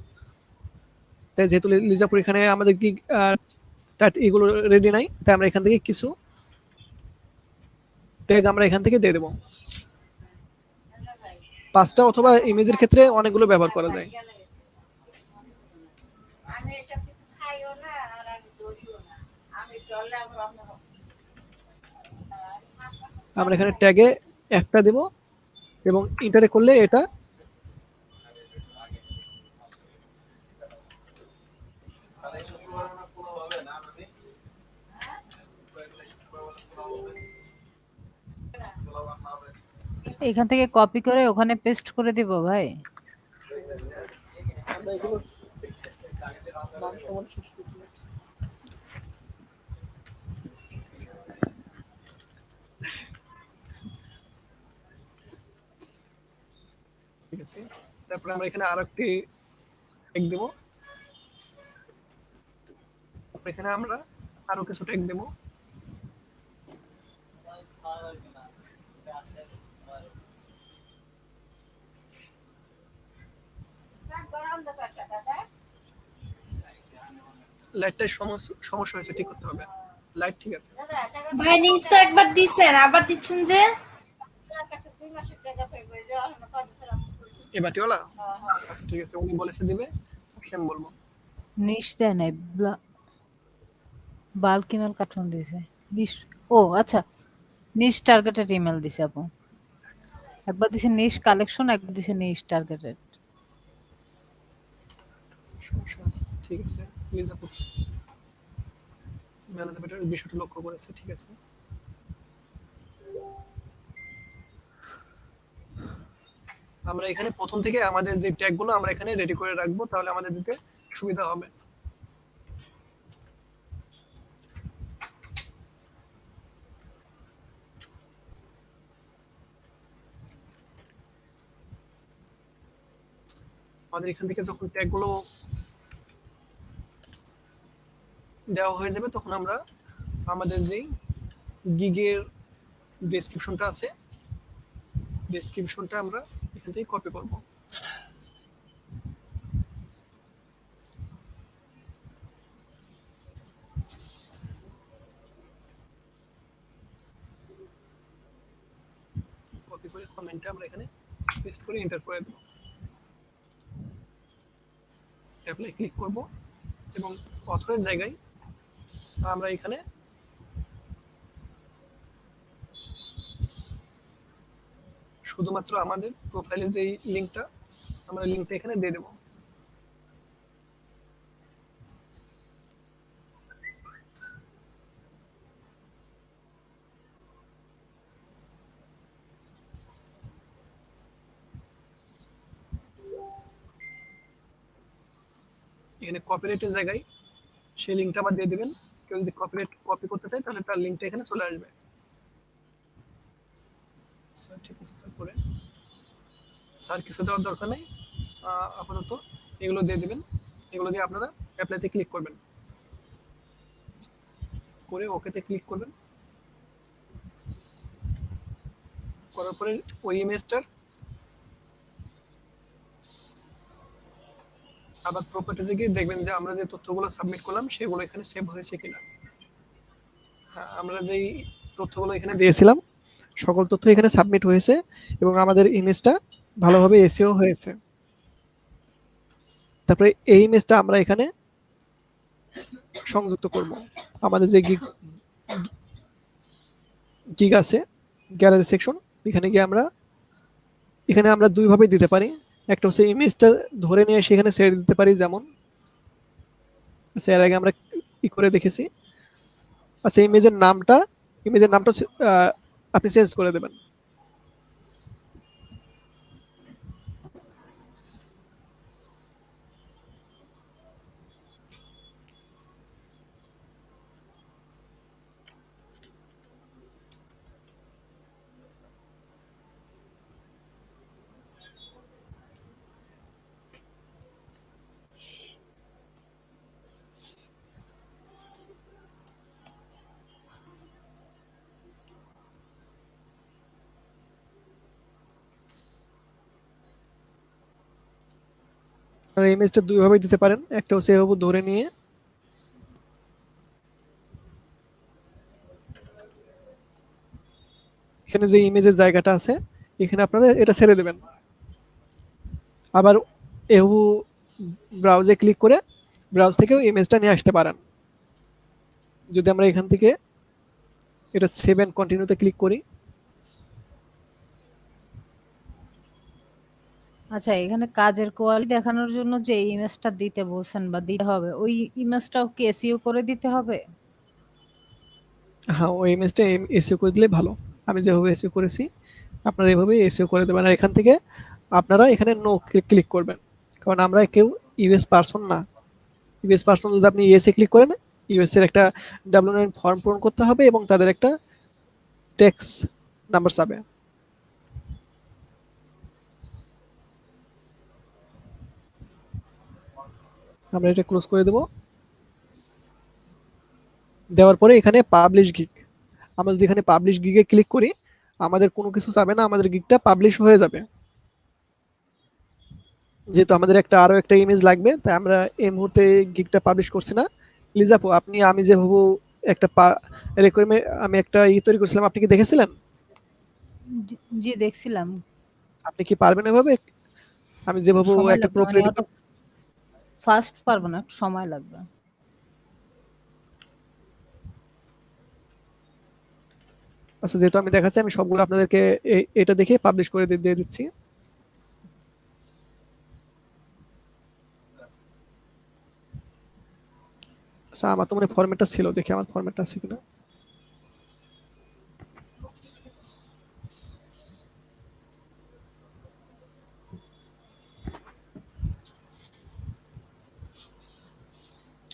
S1: তাই যেহেতু লিজাপুর এখানে আমাদের গিগ এগুলো রেডি নাই, তাই আমরা এখান থেকে কিছু ট্যাগ আমরা এখান থেকে দিয়ে দেবো। 5টা অথবা ইমেজের ক্ষেত্রে অনেকগুলো ব্যবহার করা যায়। আমরা এখানে ট্যাগে একটা দেব এবং ইন্টারে করলে এটা
S2: এখান থেকে কপি করে ওখানে পেস্ট করে দিব ভাই।
S1: ঠিক আছে। তারপরে আমরা এখানে আরেকটি ট্যাগ দেব। এখানে আমরা আরো কিছু ট্যাগ দেব। লাইটটাই সমস্যা হয়েছে, ঠিক করতে হবে। লাইট ঠিক আছে।
S4: ভাই নিউজ তো একবার দিচ্ছেন, আবার দিচ্ছেন যে?
S1: এ বাটিওয়ালা? আচ্ছা ঠিক আছে, উনি বলেছে দিবে, আমি বলবো।
S2: নিশ দেয় নাই, বাল্ক ইমেল কার্টুন দিছে। নিশ, ও আচ্ছা, নিশ টার্গেটেড ইমেল দিছে আপু। একবার দিছে নিশ কালেকশন, একবার দিছে নিশ টার্গেটেড।
S1: সমস্যা ঠিক আছে। প্লিজ আপু ম্যানেজমেন্টের বিষয়টা লক্ষ্য করেছে, ঠিক আছে। আমরা এখানে প্রথম থেকে আমাদের যে ট্যাগগুলো আমরা এখানে রেডি করে রাখবো, তাহলে আমাদের দিতে সুবিধা হবে। আমাদের এখান থেকে যখন ট্যাগগুলো দেওয়া হয়ে যাবে, তখন আমরা আমাদের যেই গিগের ডেসক্রিপশনটা আছে, ডেসক্রিপশনটা আমরা এখান থেকে কপি করব। কপি করে কমেন্টে আমরা এখানে পেস্ট করে এন্টার করে দেব। অ্যাপ্লাই ক্লিক করব এবং অথরের জায়গায় আমরা এখানে শুধুমাত্র আমাদের প্রোফাইলে যেই লিংকটা, আমরা লিংকটা এখানে দিয়ে দেব। এখানে কপিরাইটের জায়গায় সেই লিংকটা আবার দিয়ে দিবেন। কেউ যদি কপিরাইট কপি করতে চায়, তাহলে তার লিংকটা এখানে চলে আসবে। স্যার ঠিক আছে, তারপরে স্যার কিছু দেওয়ার দরকার নেই, আপাতত এগুলো দিয়ে দিবেন। এগুলো দিয়ে আপনারা অ্যাপ্লাইতে ক্লিক করবেন, করে ওকেতে ক্লিক করবেন। করার পরে ওই ইমেজটার আবার প্রপার্টিজে গিয়ে দেখবেন যে আমরা যে তথ্যগুলো সাবমিট করলাম সেগুলো এখানে সেভ হয়েছে কিনা। হ্যাঁ, আমরা যেই তথ্যগুলো এখানে দিয়েছিলাম সকল তথ্য এখানে সাবমিট হয়েছে এবং আমাদের ইমেজটা ভালোভাবে এসইও হয়েছে। তারপরে এই ইমেজটা আমরা এখানে সংযুক্ত করব। আমাদের যে গিগ আছে, গ্যালারি সেকশন, এখানে গিয়ে এখানে আমরা দুই ভাবে দিতে পারি। একটা হচ্ছে ইমেজটা ধরে নিয়ে সেখানে ছেড়ে দিতে পারি, যেমন আচ্ছা এর আগে আমরা কি করে দেখেছি। আচ্ছা ইমেজের নামটা আপনি চেঞ্জ করে দেবেন। আর ইমেজটা দুই ভাবে দিতে পারেন, একটা হচ্ছে এভাবে ধরে নিয়ে এখানে যে ইমেজের জায়গাটা আছে এখানে আপনারা এটা ছেড়ে দেবেন, আবার এভাবে ব্রাউজে ক্লিক করে ব্রাউজ থেকেও ইমেজটা নিয়ে আসতে পারেন। যদি আমরা এখান থেকে এটা সেভ এন্ড কন্টিনিউতে ক্লিক করি,
S2: আচ্ছা, এখানে কাজের কোয়ালিটি দেখানোর জন্য যে ইমেজটা দিতে বলছেন বা দিতে হবে, ওই ইমেজটাও কি এসইও করে দিতে হবে?
S1: হ্যাঁ ওই ইমেজটা এসইও করে দিলে ভালো। আমি যেভাবে এসইও করেছি আপনারা এভাবে এসইও করে দেবেন। আর এখান থেকে আপনারা এখানে নো ক্লিক করবেন, কারণ আমরা কেউ ইউএস পারসন না। ইউএস পারসন যদি আপনি ইয়েসে ক্লিক করেন, ইউএস এর একটা W9 ফর্ম পূরণ করতে হবে এবং তাদের একটা ট্যাক্স নাম্বার চাবে। আমরা এটা ক্লোজ করে দেব। দেওয়ার পরে এখানে পাবলিশ গিগ, আমরা যদি এখানে পাবলিশ গিগে ক্লিক করি আমাদের কোনো কিছু চাবে না, আমাদের গিগটা পাবলিশ হয়ে যাবে। যেহেতু আমাদের আরো একটা ইমেজ লাগবে তাই আমরা এই মুহূর্তে গিগটা পাবলিশ করছি না। প্লিজ আপু আপনি, আমি যেভাবে একটা রেকোয়ারমেন্ট আমি একটা তৈরি করেছিলাম, আপনি কি দেখেছিলেন?
S2: জি দেখছিলাম।
S1: আপনি কি পারবেন এভাবে? আমি যেভাবে
S2: সময়
S1: একটা
S2: লাগবে,
S1: প্রুফ
S2: মানে
S1: রেডি,
S2: অত ফাস্ট পারবো না, একটু সময় লাগবে।
S1: আচ্ছা যেহেতু আমি দেখাচ্ছি আমি সবগুলো আপনাদেরকে এটা দেখে পাবলিশ করে দিয়ে দিচ্ছি। আচ্ছা আমার তো মনে ফরম্যাটটা ছিল, দেখি আমার ফরম্যাটটা আছে কিনা।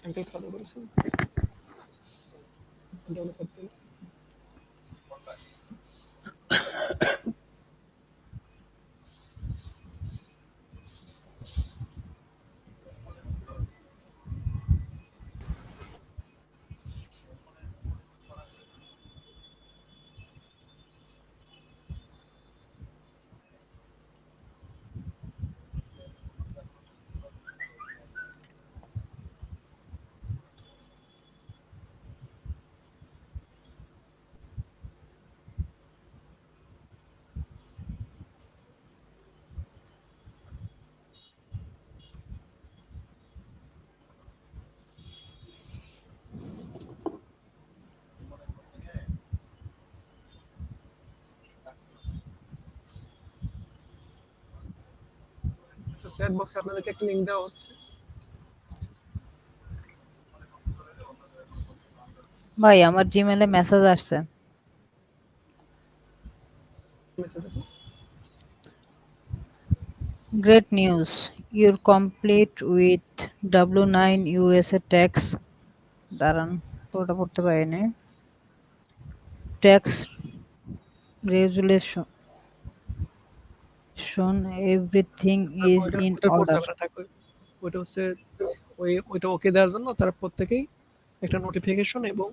S1: আঙ্কেল ফলো করেছেন ডেভেলপ করতে। আচ্ছা চ্যাট বক্সে আপনাদেরকে একটা লিংক দেওয়া হচ্ছে।
S2: ভাই আমার জিমেলে মেসেজ আসছে।
S1: Message
S2: great news, your complete with W9 USA tax. দাঁড়ান, পুরোটা পড়তে পারিনি। Tax resolution, everything is in
S1: ওটা করতে
S2: অর্ডার।
S1: হবে না, থাকবে ওইটা হচ্ছে ওইটা ওকে দেওয়ার জন্য তারা প্রত্যেকেই একটা নোটিফিকেশন এবং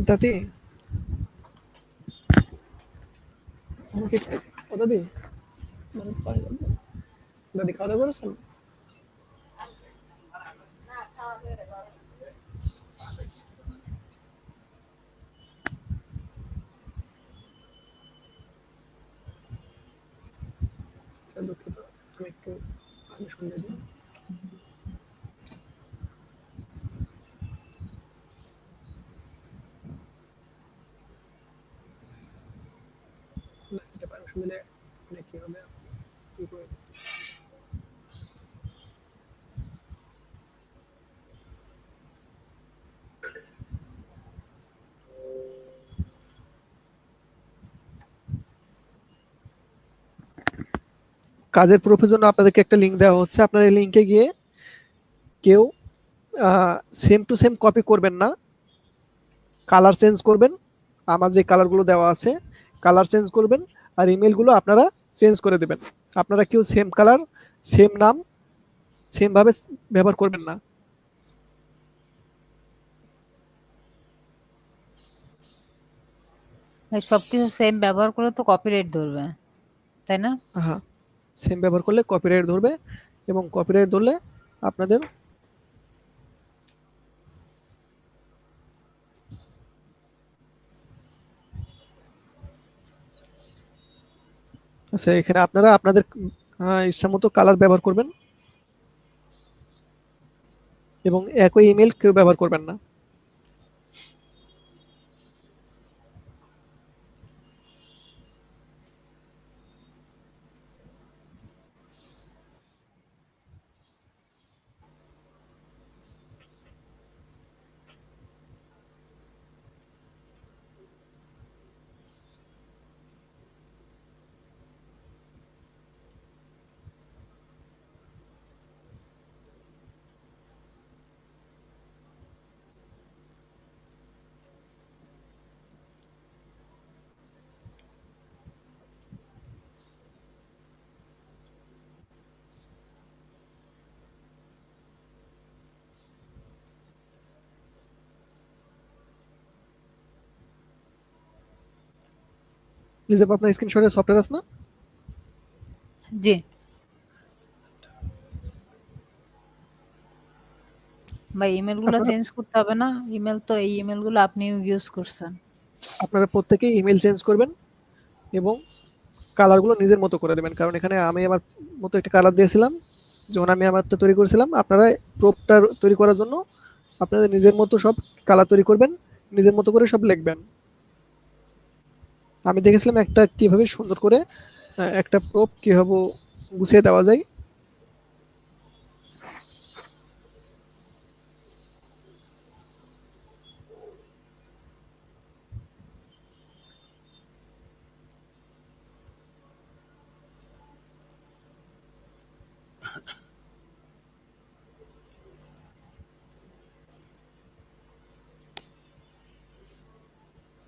S1: দাদি আমাকে ও দাদি মানে পানি লাগবে। দাদি খাওয়া দাওয়া করেছেন? স্যার দুঃখিত, আমি একটু পানি শুনে দিই। না এটা পানি শুনে দিলে এটা কি হবে? কাজের প্রুফের জন্য আপনাদেরকে একটা লিঙ্ক দেওয়া হচ্ছে, আপনার এই লিঙ্কে গিয়ে কেউ সেম টু সেম কপি করবেন না, কালার চেঞ্জ করবেন, আমার যে কালারগুলো দেওয়া আছে কালার চেঞ্জ করবেন, আর ইমেলগুলো আপনারা চেঞ্জ করে দেবেন। আপনারা কেউ সেম কালার, সেম নাম, সেম ভাবে ব্যবহার করবেন না।
S2: ভাই সবকিছু সেম ব্যবহার করে তো কপিরাইট ধরবে, তাই না?
S1: হ্যাঁ, সেম ব্যবহার করলে কপিরাইট ধরবে, এবং কপিরাইট ধরলে আপনাদের আচ্ছা, এখানে আপনারা আপনাদের ইচ্ছা মতো কালার ব্যবহার করবেন, এবং একই ইমেল কেউ ব্যবহার করবেন না। লিজা, আপনার স্ক্রিনশটের সফটওয়্যার আছে না?
S2: জি ভাই, ইমেলগুলো
S1: আপনারা
S2: চেঞ্জ করতে হবে না? ইমেল তো এই ইমেলগুলো আপনিও ইউজ করছেন।
S1: আপনারা প্রত্যেকেই ইমেল চেঞ্জ করবেন এবং কালারগুলো নিজের মতো করে দেবেন, কারণ এখানে আমি আমার মতো একটা কালার দিয়েছিলাম যখন আমি আমারটা তৈরি করেছিলাম। আপনারা প্রোপটা তৈরি করার জন্য আপনাদের নিজের মতো সব কালার তৈরি করবেন, নিজের মতো করে সব লিখবেন। আমি দেখেছিলাম একটা কিভাবে সুন্দর করে একটা প্রোপ কিভাবে গুছিয়ে দেওয়া যায়।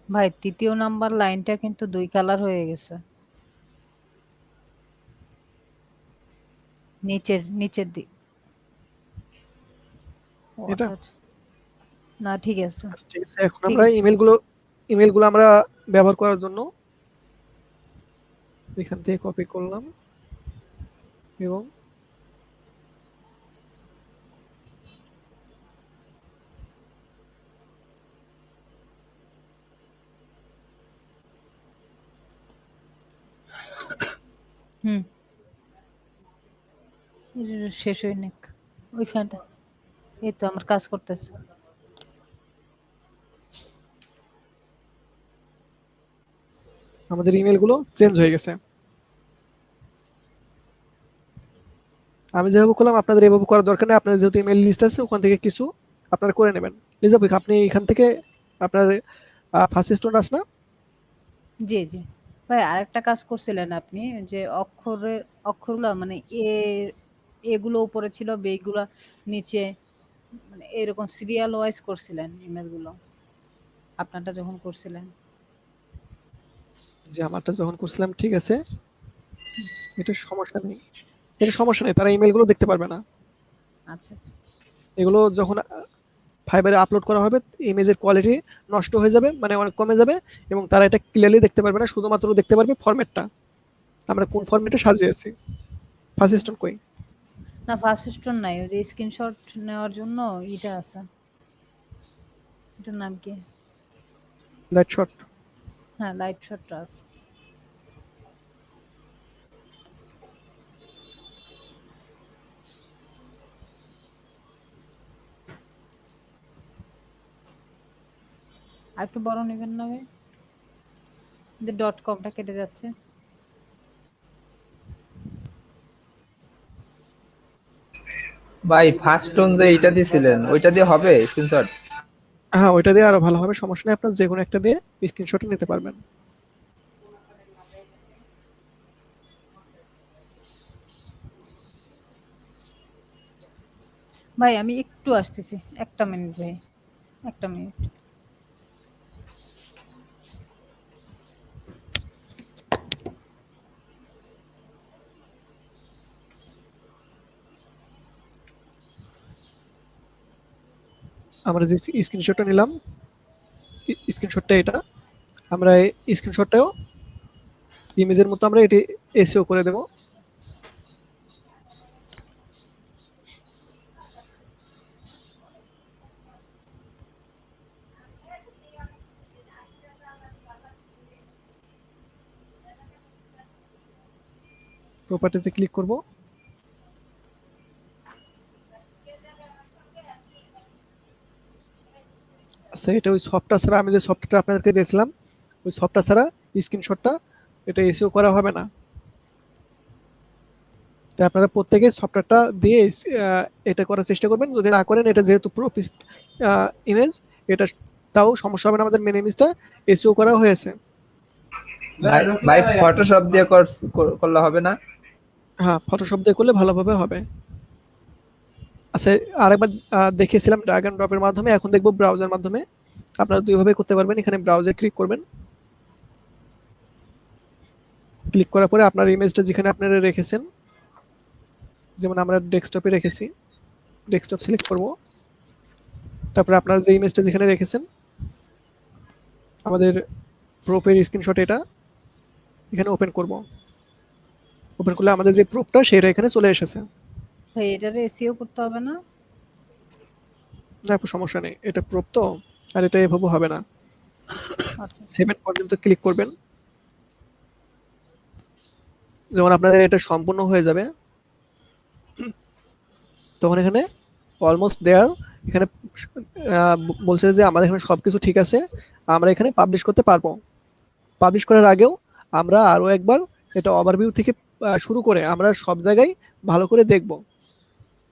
S2: ভাই তৃতীয় নাম্বার লাইনটা কিন্তু 2 কালার হয়ে গেছে। নিচের দিক। ও
S1: এটা
S2: আচ্ছা আচ্ছা। না ঠিক আছে।
S1: আচ্ছা, ঠিক আছে। এখন
S2: ঠিক
S1: আমরা
S2: আছে।
S1: ইমেলগুলো আমরা ব্যবহার করার জন্য এখান থেকে কপি করলাম এবং
S2: হুম। এটা শেষ হয়ে নিক। ওই ফ্যানটা। এই তো আমার কাজ করতেছে।
S1: আমাদের ইমেলগুলো চেঞ্জ হয়ে গেছে। আমি যেভাবে করলাম আপনাদের এভাবে করার দরকার নেই। আপনাদের যেহেতু ইমেল লিস্ট আছে ওখান থেকে কিছু আপনারা করে নেবেন। লিজা ভাই, আপনি এখান থেকে আপনার ফার্স্ট স্টোন আছে না?
S2: জি জি ভাই, আরেকটা কাজ করছিলেন আপনি, যে অক্ষরগুলো মানে এগুলো উপরে ছিল, বেগুলো নিচে, মানে এরকম সিরিয়াল ওয়াইজ করছিলেন ইমেলগুলো আপনারটা যখন করছিলেন।
S1: যে আমারটা যখন করছিলাম ঠিক আছে, এটা সমস্যা নেই, এটা সমস্যা নেই, তারা ইমেলগুলো দেখতে পারবে না।
S2: আচ্ছা আচ্ছা।
S1: এগুলো যখন ফাইবারে আপলোড করা হবে ইমেজের কোয়ালিটি নষ্ট হয়ে যাবে, মানে অনেক কমে যাবে, এবং তারা এটা ক্লিয়ারলি দেখতে পারবে না, শুধুমাত্র দেখতে পারবে ফরম্যাটটা, আমরা
S2: আচ্ছা
S1: কোন
S2: আচ্ছা।
S1: ফরম্যাটে সাজিয়েছি। ফার্স্ট স্টোন কই?
S2: না ফার্স্ট স্টোন নাই, ওই যে স্ক্রিনশট নেওয়ার জন্য এটা আছে। এটার নাম কি?
S1: Light shot.
S2: হ্যাঁ, লাইট শটটা আছে। আর একটু বড় নেবেন না ভাই? যে ডট কমটা কেটে যাচ্ছে।
S6: ভাই ফার্স্ট টোন যে এটা দিছিলেন ওইটা দিয়ে হবে স্ক্রিনশট?
S1: হ্যাঁ, ওইটা দিয়ে আরো ভালো হবে, সমস্যা নেই, আপনার যে কোনো একটা দিয়ে স্ক্রিনশট নিতে পারবেন।
S2: ভাই আমি একটু আসতেছি, 1টা মিনিট ভাই, 1টা মিনিট।
S1: আমরা যে স্ক্রিনশটটা নিলাম, স্ক্রিনশটটা এটা, আমরা এই স্ক্রিনশটটাও ইমেজের মতো আমরা এটি এসইও করে দেব। প্রপার্টিজে ক্লিক করব। আচ্ছা, এটা ওই সফটটা ছাড়া, আমি যে সফটটা আপনাদেরকে দিয়েছিলাম ওই সফটটা ছাড়া স্ক্রিনশটটা এটা এসইও করা হবে না। তাই আপনারা প্রত্যেকে সফটওয়্যারটা দিয়ে এটা করার চেষ্টা করবেন। যদি না করেন, এটা যেহেতু প্রো ইমেজ, এটা তাও সমস্যা হবে না, আমাদের মেন ইমেজটা এসইও করা হয়েছে।
S6: ভাই ফটোশপ দিয়ে করলে হবে না?
S1: হ্যাঁ, ফটোশপ দিয়ে করলে ভালোভাবে হবে। আচ্ছা, আরেকবার দেখিয়েছিলাম ড্র্যাগ এন্ড ড্রপের মাধ্যমে, এখন দেখবো ব্রাউজার মাধ্যমে। আপনারা দুইভাবে করতে পারবেন। এখানে ব্রাউজে ক্লিক করবেন, ক্লিক করার পরে আপনার ইমেজটা যেখানে আপনারা রেখেছেন, যেমন আমরা ডেস্কটপে রেখেছি, ডেস্কটপ সিলেক্ট করব। তারপরে আপনারা যে ইমেজটা যেখানে রেখেছেন, আমাদের প্রুফের স্ক্রিনশট এটা এখানে ওপেন করব। ওপেন করলে আমাদের যে প্রুফটা সেটা এখানে চলে এসেছে।
S2: ভাই এটারে এসইও করতে হবে না?
S1: না, কোনো সমস্যা নেই, এটা প্রুফ তো, আর এটা এভাবে হবে না।
S2: আচ্ছা
S1: 7 পর্যন্ত ক্লিক করবেন। যখন আপনাদের এটা সম্পূর্ণ হয়ে যাবে, তখন এখানে অলমোস্ট দেয়ার, এখানে বলছে যে আমাদের এখানে সবকিছু ঠিক আছে, আমরা এখানে পাবলিশ করতে পারবো। পাবলিশ করার আগেও আমরা আরো একবার এটা ওভারভিউ থেকে শুরু করে আমরা সব জায়গায় ভালো করে দেখব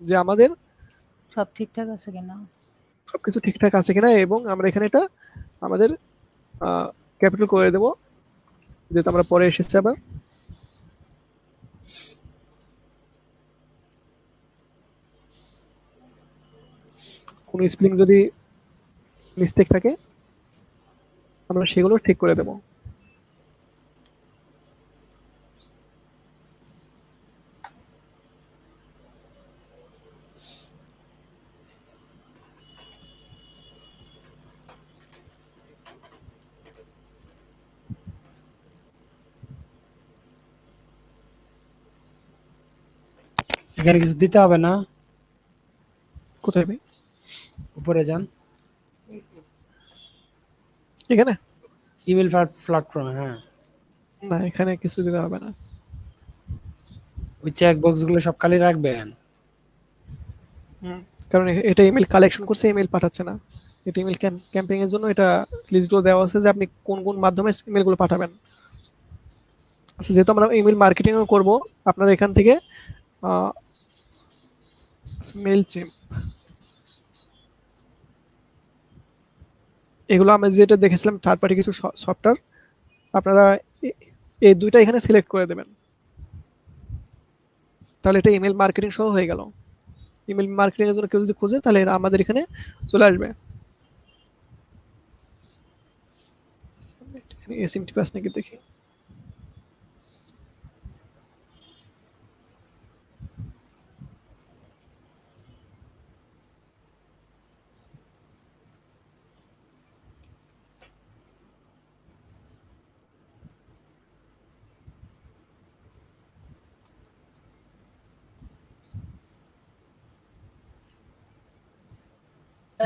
S1: যে আমাদের
S2: সব ঠিকঠাক আছে কিনা।
S1: সবকিছু ঠিকঠাক আছে কিনা, এবং আমরা এখানে এটা আমাদের ক্যাপিটাল করে দেব, যেহেতু আমরা পরে এসেছি আবার। কোনো স্পেলিং যদি মিস্টেক থাকে আমরা সেগুলো ঠিক করে দেব।
S3: এখানে কিছু দিতে হবে না?
S1: কোথায় ভাই?
S3: উপরে যান,
S1: এখানে
S3: ইমেল প্ল্যাটফর্মে। হ্যাঁ,
S1: না, এখানে কিছু দিতে হবে না।
S3: ওই চেক বক্স গুলো সব খালি রাখবেন।
S1: কারণ এটা ইমেল কালেকশন করছে, ইমেল পাঠাচ্ছে না। এটা ইমেল ক্যাম্পেইন এর জন্য এটা লিস্টগুলো দেওয়া আছে যে আপনি কোন কোন মাধ্যমে ইমেলগুলো পাঠাবেন। আচ্ছা, যেহেতু আমরা ইমেল মার্কেটিংও করব, আপনারা এখান থেকে মেইলচিম্প, এগুলো আমরা যেটা দেখেছিলাম থার্ড পার্টি কিছু সফটওয়্যার, আপনারা এই দুইটা এখানে সিলেক্ট করে দেবেন। তাহলে এটা ইমেল মার্কেটিং সহ হয়ে গেল। ইমেল মার্কেটিং এর জন্য কেউ যদি খোঁজে, তাহলে এরা আমাদের এখানে চলে আসবে। এসএমটি পাস নাকি দেখি।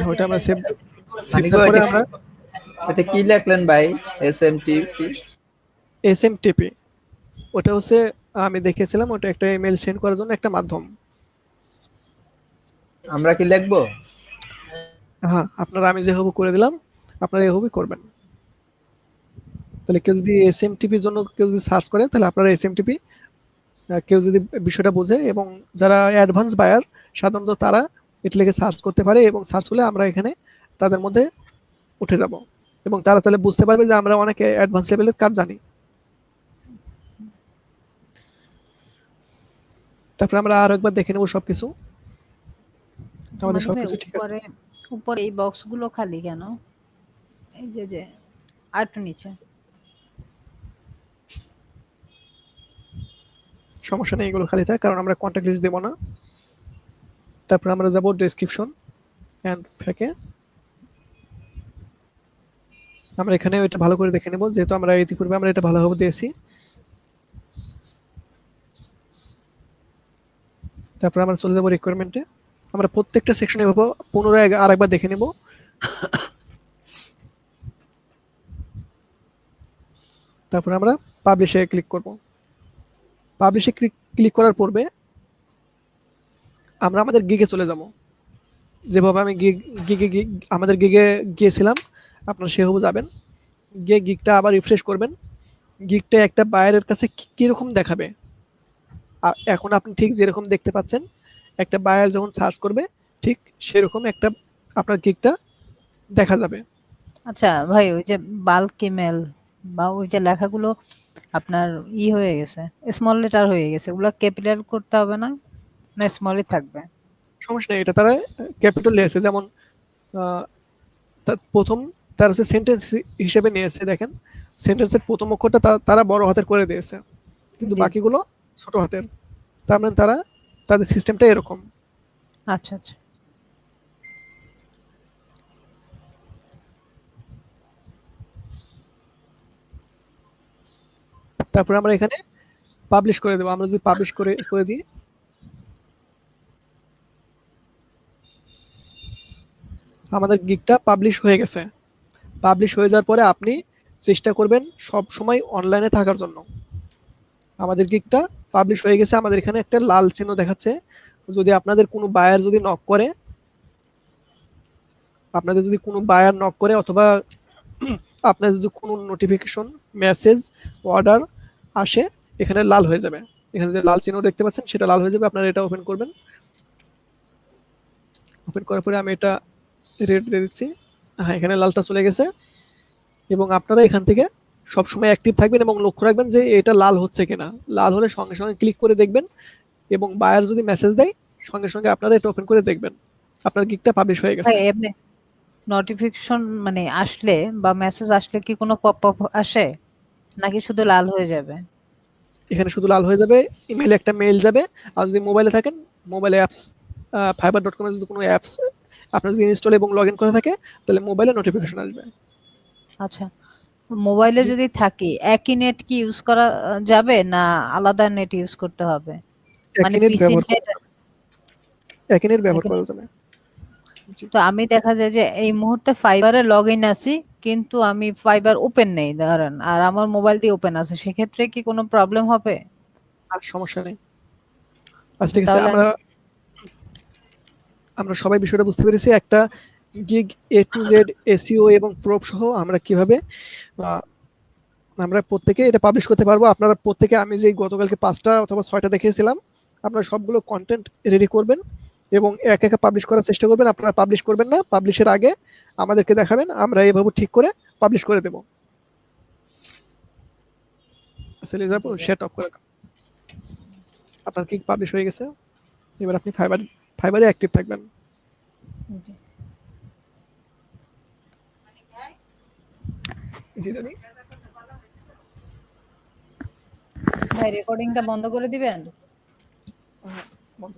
S1: ওইটা আমরা সেভ
S6: মানিক
S1: সেভ
S6: ভাই,
S1: করে আমরা
S6: এটা কি লিখলেন ভাই? এসএমটিপি?
S1: এসএমটিপি ওটা হচ্ছে, আমি দেখেছিলাম ওটা একটা ইমেল সেন্ড করার জন্য একটা মাধ্যম।
S6: আমরা কি লিখবো?
S1: হ্যাঁ, আপনারা আমি যেভাবে করে দিলাম আপনারা এভাবেই করবেন। তাহলে কেউ যদি এসএমটিপির জন্য কেউ যদি সার্চ করে, তাহলে আপনারা এসএমটিপি কেউ যদি বিষয়টা বোঝে এবং যারা অ্যাডভান্স বায়ার সাধারণত তারা এটা লিখে সার্চ করতে পারে এবং সার্চ হলে আমরা এখানে তাদের মধ্যে উঠে যাব এবং তারা তাহলে বুঝতে পারবে যে আমরা অনেক অ্যাডভান্স লেভেলের কাজ জানি। তারপরে আমরা আরো একবার দেখে নেব সবকিছু আমাদের
S2: মানিক ভাই,
S1: সবকিছু ঠিক আছে।
S2: উপরে এই বক্সগুলো খালি কেন? এই যে আর একটু নিচে।
S1: সমস্যা নেই, এগুলো খালি থাক কারণ আমরা কন্ট্যাক্ট লিস্ট দেব না। তারপর আমরা যাব ডেসক্রিপশন এন্ড ফ্যাকে। আমরা এখানে এটা ভালো করে দেখে নেব যেহেতু আমরা ইতিপূর্বে আমরা এটা ভালোভাবে দিয়েছি। তারপর আমরা চলে যাব রিকোয়ারমেন্টে। আমরা প্রত্যেকটা সেকশনে এভাবে পুনরায় আরেকবার দেখে নেব। তারপর আমরা পাবলিশে ক্লিক করব। পাবলিশে ক্লিক করার পূর্বে আমরা আমাদের গিগে চলে যাব। যেভাবে আমি আমাদের গিগে গিয়েছিলাম আপনারা সেভাবে যাবেন, গিয়ে গিগটা আবার রিফ্রেশ করবেন। গিগটা একটা বায়ারের কাছে কিরকম দেখাবে এখন আপনি ঠিক যেরকম দেখতে পাচ্ছেন একটা বায়ার যখন সার্চ করবে ঠিক সেরকম একটা আপনার গিগটা দেখা যাবে।
S2: আচ্ছা ভাই, ওই যে বাল্ক ইমেল বা ওই যে লেখাগুলো আপনার হয়ে গেছে, স্মল লেটার হয়ে গেছে, ওগুলো ক্যাপিটাল করতে হবে না, না স্মলই থাকবে?
S1: সমস্যা নেই, এটা তারা ক্যাপিটাল নিয়েছে। যেমন প্রথম তার হচ্ছে সেন্টেন্স হিসেবে নিয়েছে, দেখেন সেন্টেন্সের প্রথম অক্ষরটা তারা বড় হাতের করে দিয়েছে কিন্তু
S2: জি।
S1: বাকিগুলো ছোট হাতের। তার মানে তারা তাদের সিস্টেমটা এরকম।
S2: আচ্ছা আচ্ছা।
S1: তারপর আমরা এখানে পাবলিশ করে দেবো। আমরা যদি পাবলিশ করে দিই আমাদের গিগটা পাবলিশ হয়ে গেছে। পাবলিশ হয়ে যাওয়ার পরে আপনি চেষ্টা করবেন সব সময় অনলাইনে থাকার জন্য। আমাদের গিগটা পাবলিশ হয়ে গেছে, আমাদের এখানে একটা লাল চিহ্ন দেখাচ্ছে। যদি আপনাদের কোনো বায়ার যদি নক করে, অথবা আপনার যদি কোনো নোটিফিকেশন মেসেজ অর্ডার আসে এখানে লাল হয়ে যাবে। এখানে যে লাল চিহ্ন দেখতে পাচ্ছেন সেটা লাল হয়ে যাবে। আপনারা এটা ওপেন করবেন। ওপেন করার পরে আমি এটা রেড দিয়ে দিচ্ছি। হ্যাঁ, এখানে লালটা চলে গেছে এবং আপনারা এখান থেকে সবসময় অ্যাক্টিভ থাকবেন এবং লক্ষ্য রাখবেন যে এটা লাল হচ্ছে কিনা। লাল হলে সঙ্গে সঙ্গে ক্লিক করে দেখবেন এবং বায়ার যদি মেসেজ দেয় সঙ্গে সঙ্গে আপনারা এটা ওপেন করে দেখবেন আপনার গিগটা পাবলিশ হয়ে গেছে।
S2: ভাই এমনি নোটিফিকেশন মানে আসলে বা মেসেজ আসলে কি কোনো পপ আপ আসে নাকি শুধু লাল হয়ে যাবে?
S1: এখানে শুধু লাল হয়ে যাবে, ইমেইলে একটা মেইল যাবে। আর যদি মোবাইলে থাকেন মোবাইলে অ্যাপস fiverr.com এ যদি কোনো অ্যাপস আপনার যদি ইনস্টল এবং লগ ইন করা থাকে তাহলে মোবাইলে নোটিফিকেশন আসবে।
S2: আচ্ছা, মোবাইলে
S1: জি।
S2: যদি থাকি একই নেট কি ইউজ করা যাবে না আলাদা নেট ইউজ করতে হবে? মানে পিসি নেট
S1: একই নেট ব্যবহার করা যাবে। জি।
S2: তো আমি দেখা যায় যে এই মুহূর্তে ফাইবারে লগ ইন আছি কিন্তু আমি ফাইবার ওপেন নেই ধরেন, আর আমার মোবাইল দিয়ে ওপেন আছে, সেক্ষেত্রে কি কোনো প্রবলেম হবে?
S1: আর সমস্যা নেই। আচ্ছা ঠিক আছে,
S2: তাহলে
S1: আমরা সবাই বিষয়টা বুঝতে পেরেছি। একটা gig A to Z SEO এবং প্রোপ সহ আমরা কিভাবে আমরা প্রত্যেকে এটা পাবলিশ করতে পারবো। আপনারা প্রত্যেকে আমি যে গতকালকে 5টা অথবা 6টা দেখিয়েছিলাম আপনারা সবগুলো কন্টেন্ট রেডি করবেন এবং এক একা পাবলিশ করার চেষ্টা করবেন। আপনারা পাবলিশ করবেন না, পাবলিশের আগে আমাদেরকে দেখাবেন, আমরা এইভাবে ঠিক করে পাবলিশ করে দেব। আসলে যাবো শেয়ার টপ করে দাও। আপনার কি পাবলিশ হয়ে গেছে, এবার আপনি ফাইবারে অ্যাক্টিভ থাকবেন। জি দাদি।
S2: ভাই রেকর্ডিংটা বন্ধ করে দিবেন?
S1: বন্ধ।